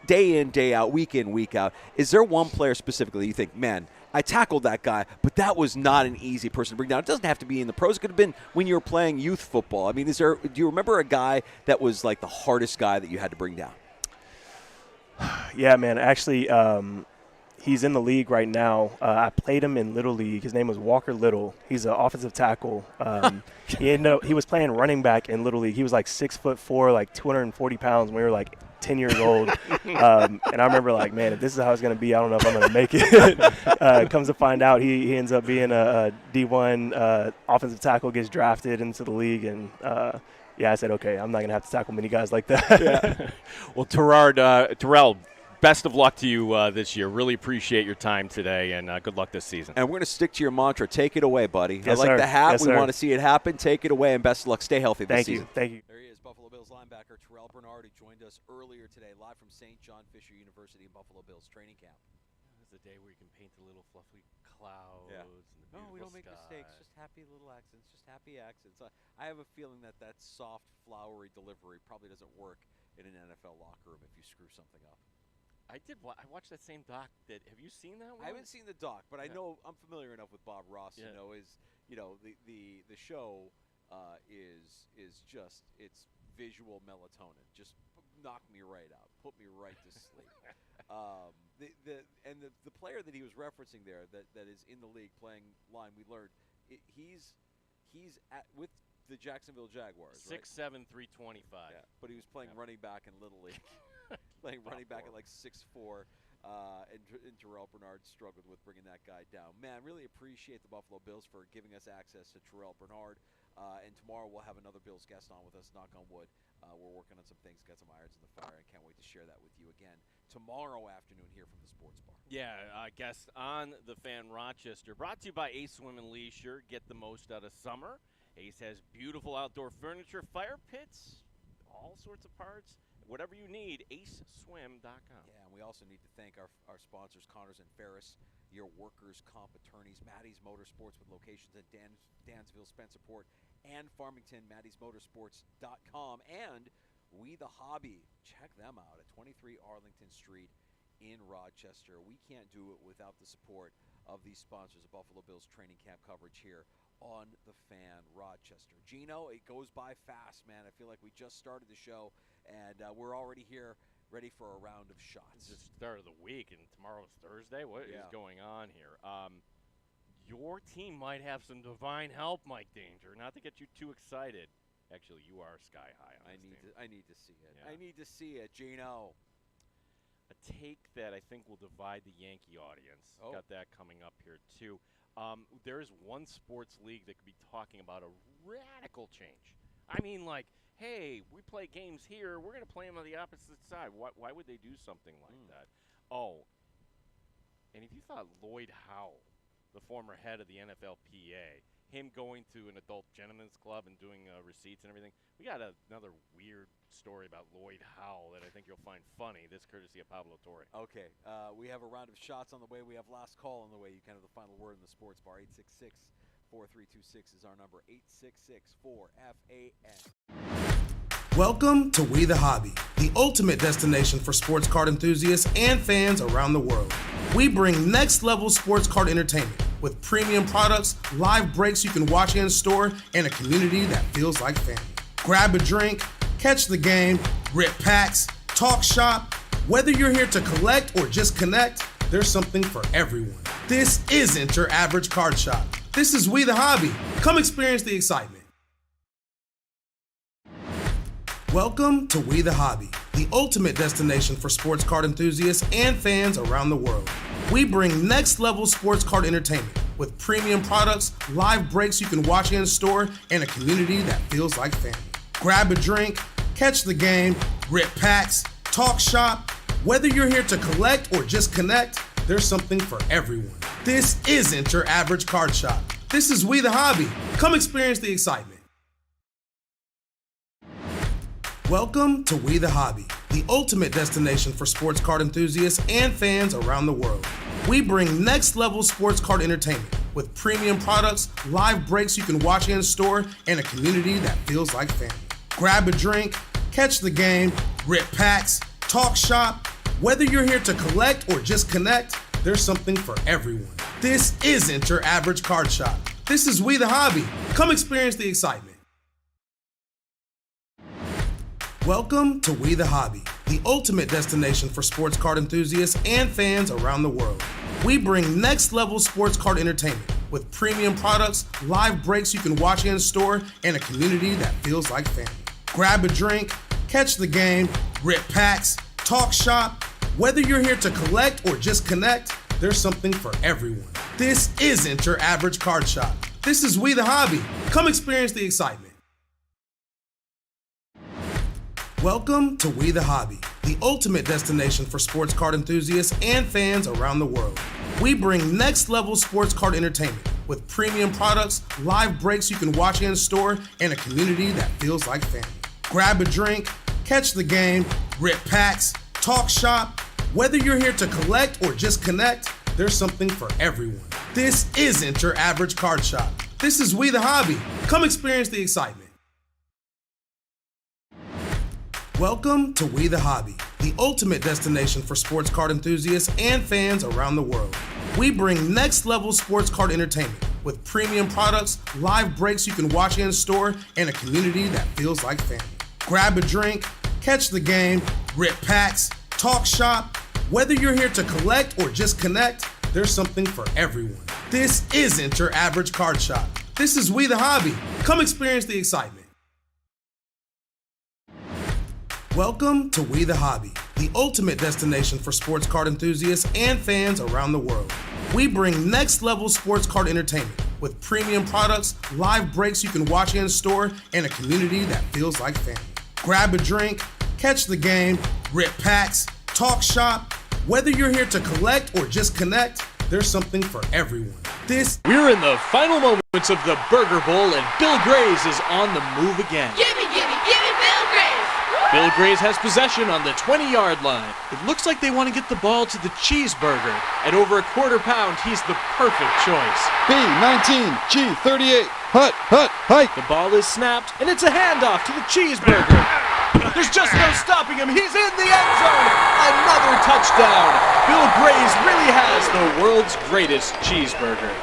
Day in, day out, week in, week out. Is there one player specifically you think, man, I tackled that guy, but that was not an easy person to bring down? It doesn't have to be in the pros. It could have been when you were playing youth football. I mean, do you remember a guy that was like the hardest guy that you had to bring down? Yeah, man. Actually, he's in the league right now. I played him in Little League. His name was Walker Little. He's an offensive tackle. He was playing running back in Little League. He was like 6'4", like 240 pounds when we were like 10 years old. And I remember like, man, if this is how it's going to be, I don't know if I'm going to make it. Comes to find out, he ends up being a D1 offensive tackle, gets drafted into the league, and I said, okay, I'm not going to have to tackle many guys like that. Yeah. Well, Terrell, best of luck to you this year. Really appreciate your time today, and good luck this season. And we're going to stick to your mantra. Take it away, buddy. Yes, I like sir. the hat. Yes, we sir. want to see it happen. Take it away, and best of luck. Stay healthy this season. Thank you. There he is, Buffalo Bills linebacker Terrell Bernard, who joined us earlier today, live from St. John Fisher University in Buffalo Bills training camp. This is the day where you can paint the little fluffy clouds. Yeah. And the No, we don't make sky. mistakes. Just happy little accents. Just happy accents. I have a feeling that soft, flowery delivery probably doesn't work in an NFL locker room if you screw something up. I watched that same doc. Have you seen that one? I haven't seen the doc, but I know I'm familiar enough with Bob Ross to know the show is just it's visual melatonin. Just knock me right out, put me right to sleep. The player that he was referencing there that is in the league playing line, we learned he's with the Jacksonville Jaguars. 6'7", 325. Yeah, but he was playing running back in Little League. Playing running back at like 6'4", and Terrell Bernard struggled with bringing that guy down. Man, really appreciate the Buffalo Bills for giving us access to Terrell Bernard. And tomorrow we'll have another Bills guest on with us, knock on wood. We're working on some things, got some irons in the fire. I can't wait to share that with you again tomorrow afternoon here from the Sports Bar. Yeah, guest on the Fan Rochester. Brought to you by Ace Swim and Leisure. Get the most out of summer. Ace has beautiful outdoor furniture, fire pits, all sorts of parts. Whatever you need, aceswim.com. Yeah, and we also need to thank our sponsors, Connors and Ferris, your workers' comp attorneys, Maddie's Motorsports with locations at Dansville, Spencerport, and Farmington, Maddie'sMotorsports.com, and We the Hobby. Check them out at 23 Arlington Street in Rochester. We can't do it without the support of these sponsors of Buffalo Bills training camp coverage here on The Fan Rochester. Gino, it goes by fast, man. I feel like we just started the show, and we're already here ready for a round of shots. It's the start of the week, and tomorrow's Thursday. What is going on here? Your team might have some divine help, Mike Danger. Not to get you too excited. Actually, you are sky high on this team. I need to see it. Yeah. I need to see it, Gino. A take that I think will divide the Yankee audience. Oh. Got that coming up here, too. There is one sports league that could be talking about a radical change. I mean, like, hey, we play games here. We're going to play them on the opposite side. Why would they do something like that? Oh, and if you thought Lloyd Howell, the former head of the NFLPA, him going to an adult gentleman's club and doing receipts and everything, we got another weird story about Lloyd Howell that I think you'll find funny. This courtesy of Pablo Torre. Okay, we have a round of shots on the way. We have last call on the way. You can have the final word in the sports bar. 866-4326 is our number. 866-4FAN. Welcome to We the Hobby, the ultimate destination for sports card enthusiasts and fans around the world. We bring next-level sports card entertainment with premium products, live breaks you can watch in store, and a community that feels like family. Grab a drink, catch the game, rip packs, talk shop. Whether you're here to collect or just connect, there's something for everyone. This isn't your average card shop. This is We the Hobby. Come experience the excitement. Welcome to We the Hobby, the ultimate destination for sports card enthusiasts and fans around the world. We bring next-level sports card entertainment with premium products, live breaks you can watch in store, and a community that feels like family. Grab a drink, catch the game, rip packs, talk shop. Whether you're here to collect or just connect, there's something for everyone. This isn't your average card shop. This is We the Hobby. Come experience the excitement. Welcome to We the Hobby, the ultimate destination for sports card enthusiasts and fans around the world. We bring next-level sports card entertainment with premium products, live breaks you can watch in store, and a community that feels like family. Grab a drink, catch the game, rip packs, talk shop. Whether you're here to collect or just connect, there's something for everyone. This isn't your average card shop. This is We the Hobby. Come experience the excitement. Welcome to We the Hobby, the ultimate destination for sports card enthusiasts and fans around the world. We bring next-level sports card entertainment with premium products, live breaks you can watch in store, and a community that feels like family. Grab a drink, catch the game, rip packs, talk shop. Whether you're here to collect or just connect, there's something for everyone. This isn't your average card shop. This is We the Hobby. Come experience the excitement. Welcome to We the Hobby, the ultimate destination for sports card enthusiasts and fans around the world. We bring next-level sports card entertainment with premium products, live breaks you can watch in store, and a community that feels like family. Grab a drink, catch the game, rip packs, talk shop. Whether you're here to collect or just connect, there's something for everyone. This isn't your average card shop. This is We the Hobby. Come experience the excitement. Welcome to We the Hobby, the ultimate destination for sports card enthusiasts and fans around the world. We bring next-level sports card entertainment with premium products, live breaks you can watch in store, and a community that feels like family. Grab a drink, catch the game, rip packs, talk shop. Whether you're here to collect or just connect, there's something for everyone. This isn't your average card shop. This is We the Hobby. Come experience the excitement. Welcome to We the Hobby, the ultimate destination for sports card enthusiasts and fans around the world. We bring next-level sports card entertainment with premium products, live breaks you can watch in store, and a community that feels like family. Grab a drink, catch the game, rip packs, talk shop. Whether you're here to collect or just connect, there's something for everyone. We're in the final moments of the Burger Bowl, and Bill Grays is on the move again. Gimme Bill Grays! Bill Grays has possession on the 20-yard line. It looks like they want to get the ball to the cheeseburger. At over a quarter pound, he's the perfect choice. B19, G38, hut, hike. The ball is snapped, and it's a handoff to the cheeseburger. There's just no stopping him. He's in the end zone. Another touchdown. Bill Gray's really has the world's greatest cheeseburger.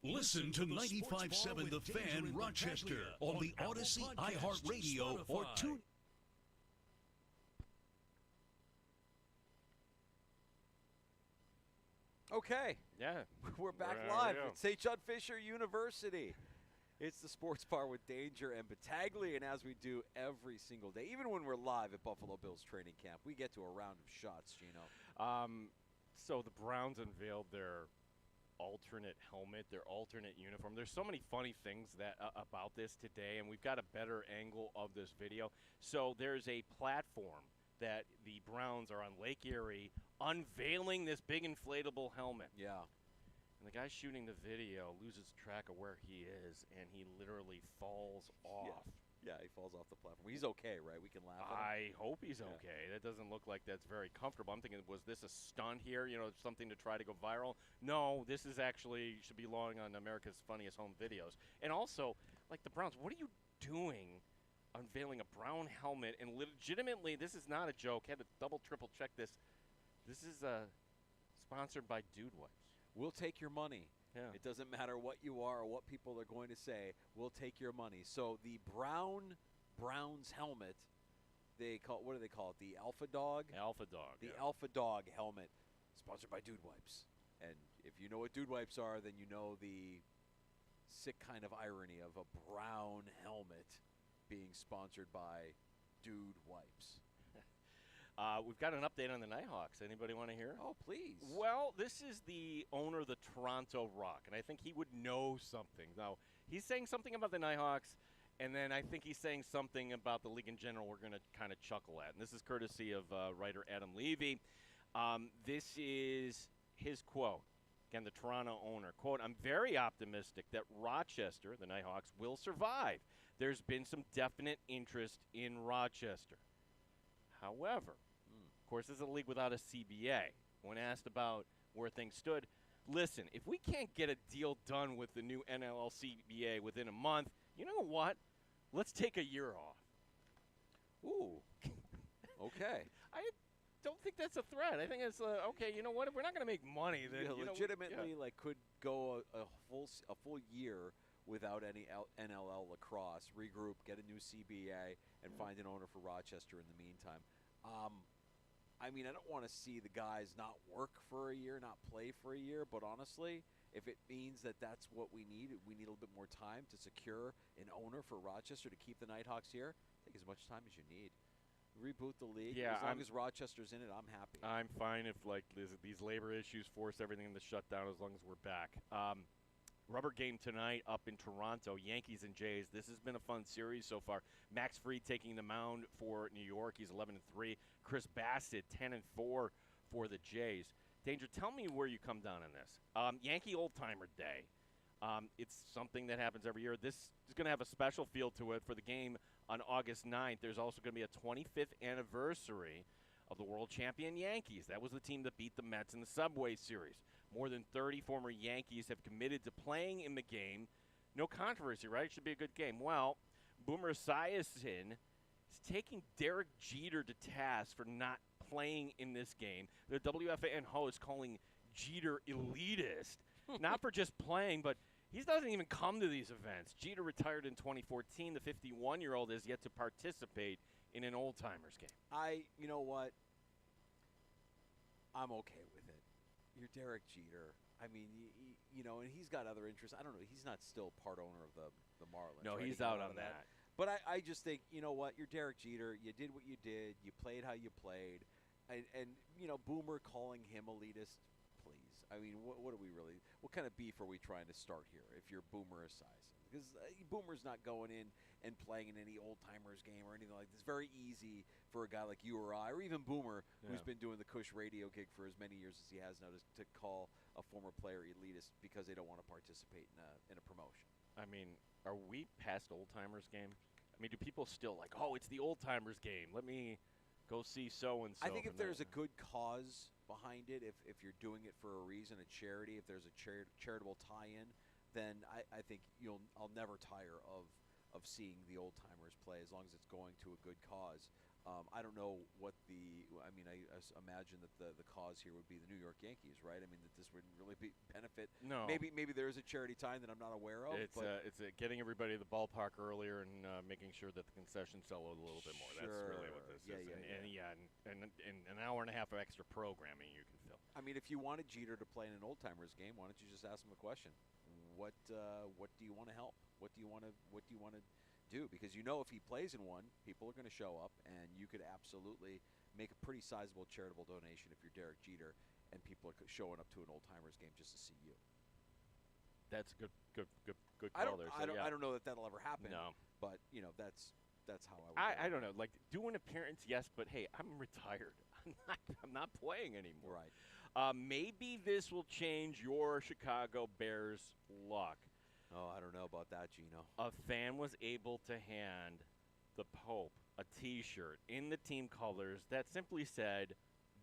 Listen to 95.7 The Fan Rochester on the Odyssey iHeartRadio or tune. Okay. Yeah. We're back There we live go. at St. John Fisher University. It's the Sports Bar with Danger and Battaglia, and as we do every single day, even when we're live at Buffalo Bills training camp, we get to a round of shots, Gino. So the Browns unveiled their alternate helmet, their alternate uniform. There's so many funny things that about this today, and we've got a better angle of this video. So there's a platform that the Browns are on Lake Erie unveiling this big inflatable helmet. Yeah. And the guy shooting the video loses track of where he is, and he literally falls off. Yeah, he falls off the platform. He's okay, right? We can laugh at him. I hope he's okay. That doesn't look like that's very comfortable. I'm thinking, was this a stunt here? You know, something to try to go viral? No, this is actually should be long on America's Funniest Home Videos. And also, like the Browns, what are you doing unveiling a brown helmet? And legitimately, this is not a joke. Had to double, triple check this. This is sponsored by Dude Wipes. We'll take your money. Yeah. It doesn't matter what you are or what people are going to say. We'll take your money. So the Browns helmet, what do they call it? The Alpha Dog? Alpha Dog. The Alpha Dog helmet, sponsored by Dude Wipes. And if you know what Dude Wipes are, then you know the sick kind of irony of a brown helmet being sponsored by Dude Wipes. We've got an update on the Nighthawks. Anybody want to hear? Oh, please. Well, this is the owner of the Toronto Rock, and I think he would know something. Now, he's saying something about the Nighthawks, and then I think he's saying something about the league in general we're going to kind of chuckle at. And this is courtesy of writer Adam Levy. This is his quote. Again, the Toronto owner. Quote, "I'm very optimistic that Rochester, the Nighthawks, will survive. There's been some definite interest in Rochester. However, of course, this is a league without a CBA. When asked about where things stood, listen, if we can't get a deal done with the new NLL CBA within a month, you know what? Let's take a year off." Ooh. Okay. I don't think that's a threat. I think it's okay. You know what? If we're not going to make money, then Yeah, you know, legitimately, like, could go a full year without any NLL lacrosse, regroup, get a new CBA, and find an owner for Rochester in the meantime. I mean, I don't want to see the guys not work for a year, not play for a year, but honestly, if it means that that's what we need a little bit more time to secure an owner for Rochester to keep the Nighthawks here, take as much time as you need. Reboot the league. Yeah, as long as Rochester's in it, I'm happy. I'm fine if like these labor issues force everything to shut down as long as we're back. Rubber game tonight up in Toronto, Yankees and Jays. This has been a fun series so far. Max Fried taking the mound for New York. He's 11-3. Chris Bassett 10-4 for the Jays. Danger, tell me where you come down on this. Yankee Old Timer Day. It's something that happens every year. This is going to have a special feel to it for the game on August 9th. There's also going to be a 25th anniversary of the world champion Yankees. That was the team that beat the Mets in the Subway Series. More than 30 former Yankees have committed to playing in the game. No controversy, right? It should be a good game. Well, Boomer Esiason is taking Derek Jeter to task for not playing in this game. The WFAN host calling Jeter elitist, not for just playing, but he doesn't even come to these events. Jeter retired in 2014. The 51-year-old has yet to participate in an old-timers game. You know what? I'm okay with it. You're Derek Jeter. I mean, you know, and he's got other interests. I don't know. He's not still part owner of the Marlins. No, right? he's out on that. But I just think, you know what? You're Derek Jeter. You did what you did. You played how you played. And you know, Boomer calling him elitist, please. I mean, what are we really? What kind of beef are we trying to start here? If you're Boomer Esiason, because Boomer's not going in and playing in any old timers game or anything like this. It's very easy for a guy like you or I, or even Boomer, who's been doing the Cush radio gig for as many years as he has now, to call a former player elitist because they don't want to participate in a promotion. I mean, are we past old timers game? I mean, do people still like, oh, it's the old timers game? Let me go see so and so. I think if there's a good cause behind it, if you're doing it for a reason, a charity, if there's a charitable tie-in, then I think I'll never tire of seeing the old timers play as long as it's going to a good cause. I don't know what I imagine that the cause here would be the New York Yankees, right? I mean, that this wouldn't really benefit. No. Maybe there is a charity time that I'm not aware of. It's getting everybody to the ballpark earlier and making sure that the concessions sell a little bit more. That's really what this is. And an hour and a half of extra programming you can fill. I mean, if you wanted Jeter to play in an old timers game, why don't you just ask him a question? What do you want to help? What do you want to do? Because if he plays in one, people are going to show up, and you could absolutely make a pretty sizable charitable donation if you're Derek Jeter, and people are showing up to an old timers game just to see you. That's a good call there. I don't know that that'll ever happen. No, but that's how I would. I don't know. Like, do an appearance, yes, but hey, I'm retired. I'm not playing anymore. Right. Maybe this will change your Chicago Bears luck. Oh, I don't know about that, Gino. A fan was able to hand the Pope a T-shirt in the team colors that simply said,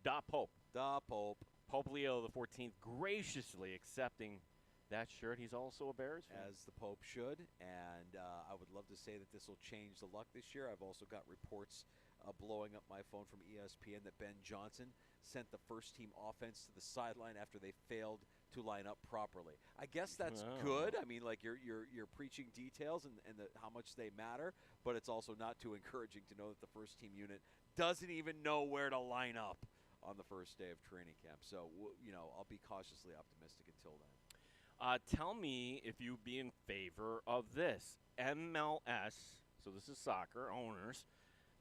"Da Pope." Da Pope. Pope Leo XIV graciously accepting that shirt. He's also a Bears fan. As the Pope should, and I would love to say that this will change the luck this year. I've also got reports blowing up my phone from ESPN that Ben Johnson sent the first-team offense to the sideline after they failed to line up properly. I guess that's good. I mean, like you're preaching details and how much they matter, but it's also not too encouraging to know that the first-team unit doesn't even know where to line up on the first day of training camp. So, I'll be cautiously optimistic until then. Tell me if you'd be in favor of this. MLS, so this is soccer, owners,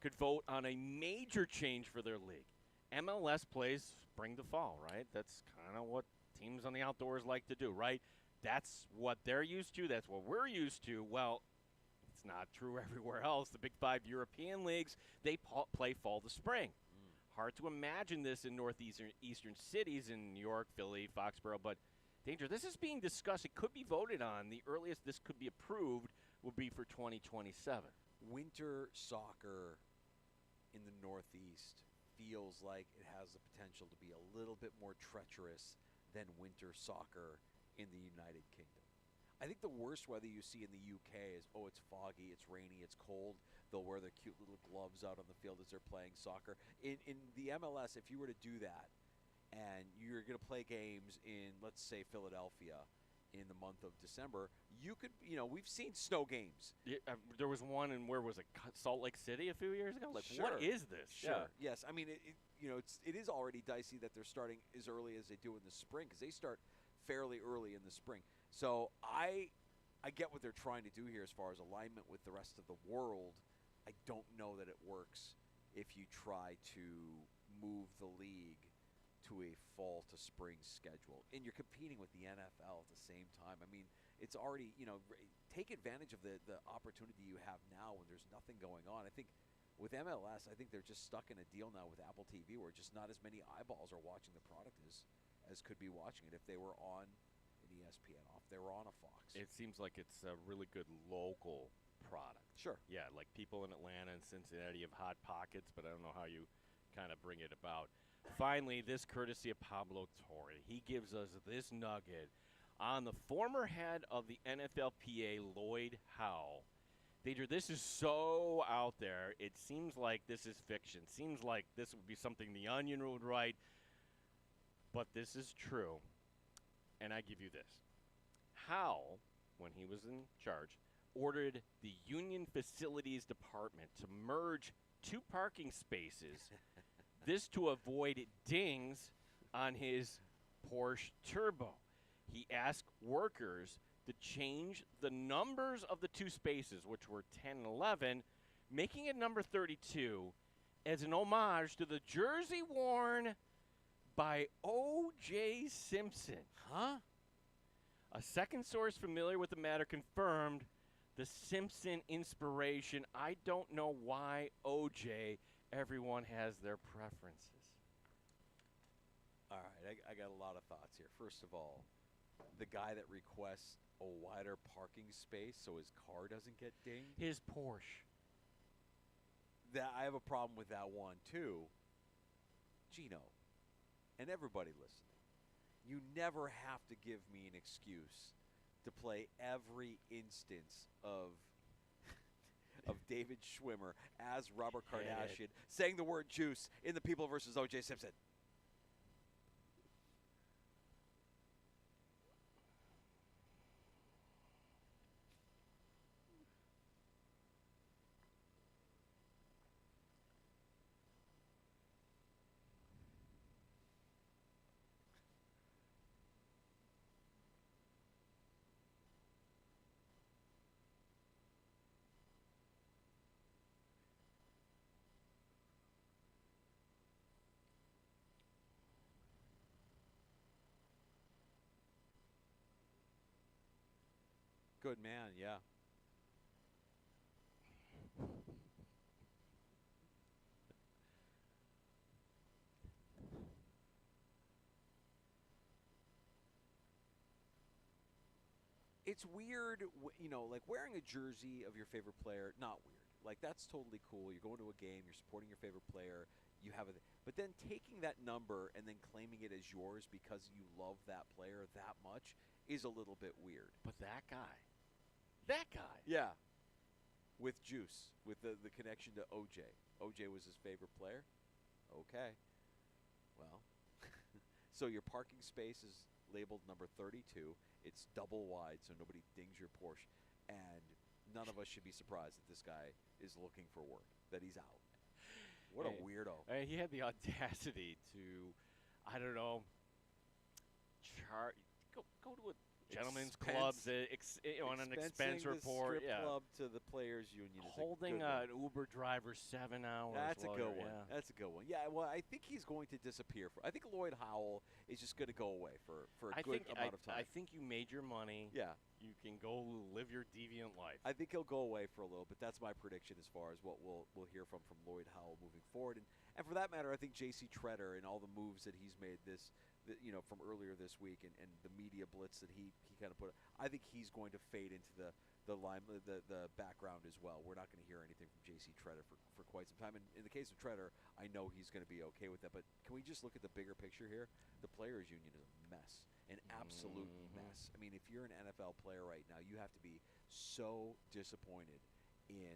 could vote on a major change for their league. MLS plays spring to fall, right? That's kind of what teams on the outdoors like to do, right? That's what they're used to. That's what we're used to. Well, it's not true everywhere else. The Big Five European leagues, they play fall to spring. Hard to imagine this in northeastern cities in New York, Philly, Foxborough, but Danger, this is being discussed. It could be voted on. The earliest this could be approved will be for 2027. Winter soccer in the Northeast feels like it has the potential to be a little bit more treacherous than winter soccer in the United Kingdom. I think the worst weather you see in the UK is, it's foggy, it's rainy, it's cold. They'll wear their cute little gloves out on the field as they're playing soccer. In the MLS, if you were to do that, and you're going to play games in, let's say, Philadelphia in the month of December, you could, we've seen snow games. Yeah, there was one in, where was it, Salt Lake City a few years ago? Like, Sure. what is this? Sure. Yeah. Yes. I mean, it is already dicey that they're starting as early as they do in the spring, because they start fairly early in the spring. So I get what they're trying to do here as far as alignment with the rest of the world. I don't know that it works if you try to move the league to a fall to spring schedule, and you're competing with the NFL at the same time. I mean, it's already, take advantage of the opportunity you have now when there's nothing going on. I think with MLS, I think they're just stuck in a deal now with Apple TV where just not as many eyeballs are watching the product as could be watching it if they were on an ESPN, if they were on a Fox. It seems like it's a really good local product. Sure. Yeah, like people in Atlanta and Cincinnati have hot pockets, but I don't know how you kind of bring it about. Finally, this courtesy of Pablo Torre. He gives us this nugget on the former head of the NFLPA, Lloyd Howell. Deidre, this is so out there. It seems like this is fiction. Seems like this would be something The Onion would write. But this is true. And I give you this. Howell, when he was in charge, ordered the Union Facilities Department to merge 2 parking spaces, this to avoid dings on his Porsche Turbo. He asked workers to change the numbers of the 2 spaces, which were 10 and 11, making it number 32, as an homage to the jersey worn by O.J. Simpson. Huh? A second source familiar with the matter confirmed the Simpson inspiration. I don't know why O.J. Everyone has their preferences. All right, I got a lot of thoughts here. First of all, the guy that requests a wider parking space so his car doesn't get dinged. His Porsche. I have a problem with that one, too. Gino, and everybody listening, you never have to give me an excuse to play every instance of David Schwimmer as Robert Kardashian saying the word juice in The People versus O.J. Simpson. Good man, yeah. It's weird, like wearing a jersey of your favorite player, not weird. Like, that's totally cool. You're going to a game, you're supporting your favorite player, but then taking that number and then claiming it as yours because you love that player that much is a little bit weird. But that guy. Yeah. With Juice, with the connection to OJ. OJ was his favorite player? Okay. Well, so your parking space is labeled number 32. It's double wide so nobody dings your Porsche. And none of us should be surprised that this guy is looking for work, that he's out. What a weirdo. He had the audacity to, I don't know, go to a gentlemen's clubs on an expense report. The strip club to the players' union. Holding an Uber driver 7 hours. That's a good one. Yeah. That's a good one. Yeah, well, I think he's going to disappear. I think Lloyd Howell is just going to go away for a good amount of time. I think you made your money. Yeah. You can go live your deviant life. I think he'll go away for a little bit. That's my prediction as far as what we'll hear from Lloyd Howell moving forward. And for that matter, I think J.C. Tretter and all the moves that he's made from earlier this week and the media blitz that he kind of put, I think he's going to fade into the background as well. We're not going to hear anything from J.C. Tretter for quite some time. And in the case of Tretter, I know he's going to be okay with that. But can we just look at the bigger picture here? The players' union is a mess. An absolute mess. I mean, if you're an NFL player right now, you have to be so disappointed in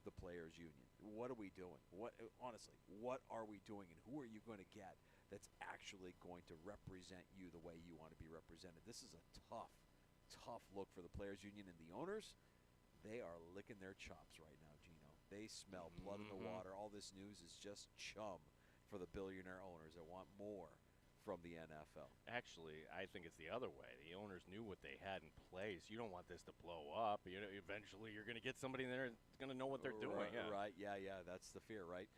the players' union. What are we doing? Honestly, what are we doing, and who are you going to get that's actually going to represent you the way you want to be represented? This is a tough look for the players' union and the owners. They are licking their chops right now, Gino. They smell blood in the water. All this news is just chum for the billionaire owners that want more from the NFL. Actually, I think it's the other way. The owners knew what they had in place. You don't want this to blow up. Eventually, you're going to get somebody in there that's going to know what they're doing. Right. Yeah. That's the fear, right?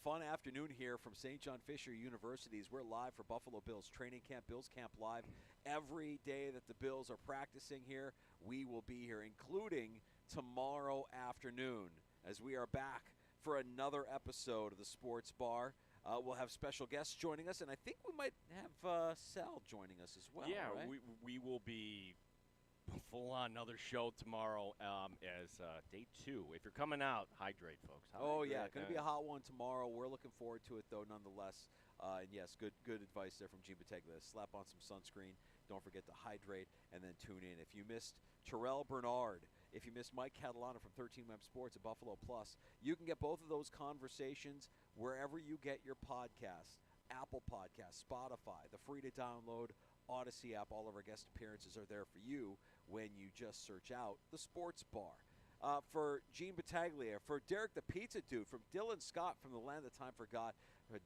Fun afternoon here from St. John Fisher Universities. We're live for Buffalo Bills training camp, Bills Camp Live. Every day that the Bills are practicing here, we will be here, including tomorrow afternoon, as we are back for another episode of the Sports Bar. We'll have special guests joining us, and I think we might have Sal joining us as well. Yeah, right? we will be full on another show tomorrow as day 2. If you're coming out, hydrate, folks. Oh, yeah, Hydrate. going to be a hot one tomorrow. We're looking forward to it, though, nonetheless. And, yes, good advice there from Gene Battaglia. Slap on some sunscreen. Don't forget to hydrate, and then tune in. If you missed Terrell Bernard, if you missed Mike Catalana from 13 Web Sports at Buffalo Plus, you can get both of those conversations wherever you get your podcasts. Apple Podcasts, Spotify, the free-to-download Odyssey app. All of our guest appearances are there for you when you just search out the Sports Bar. For Gene Battaglia, for Derek the Pizza Dude, from Dylan Scott from the Land That Time Forgot,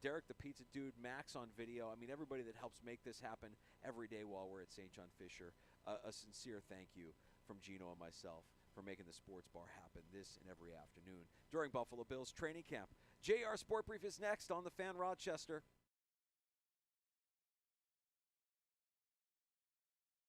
Derek the Pizza Dude, Max on video. I mean, everybody that helps make this happen every day while we're at St. John Fisher. A sincere thank you from Gino and myself for making the Sports Bar happen this and every afternoon during Buffalo Bills training camp. JR Sport Brief is next on the Fan Rochester.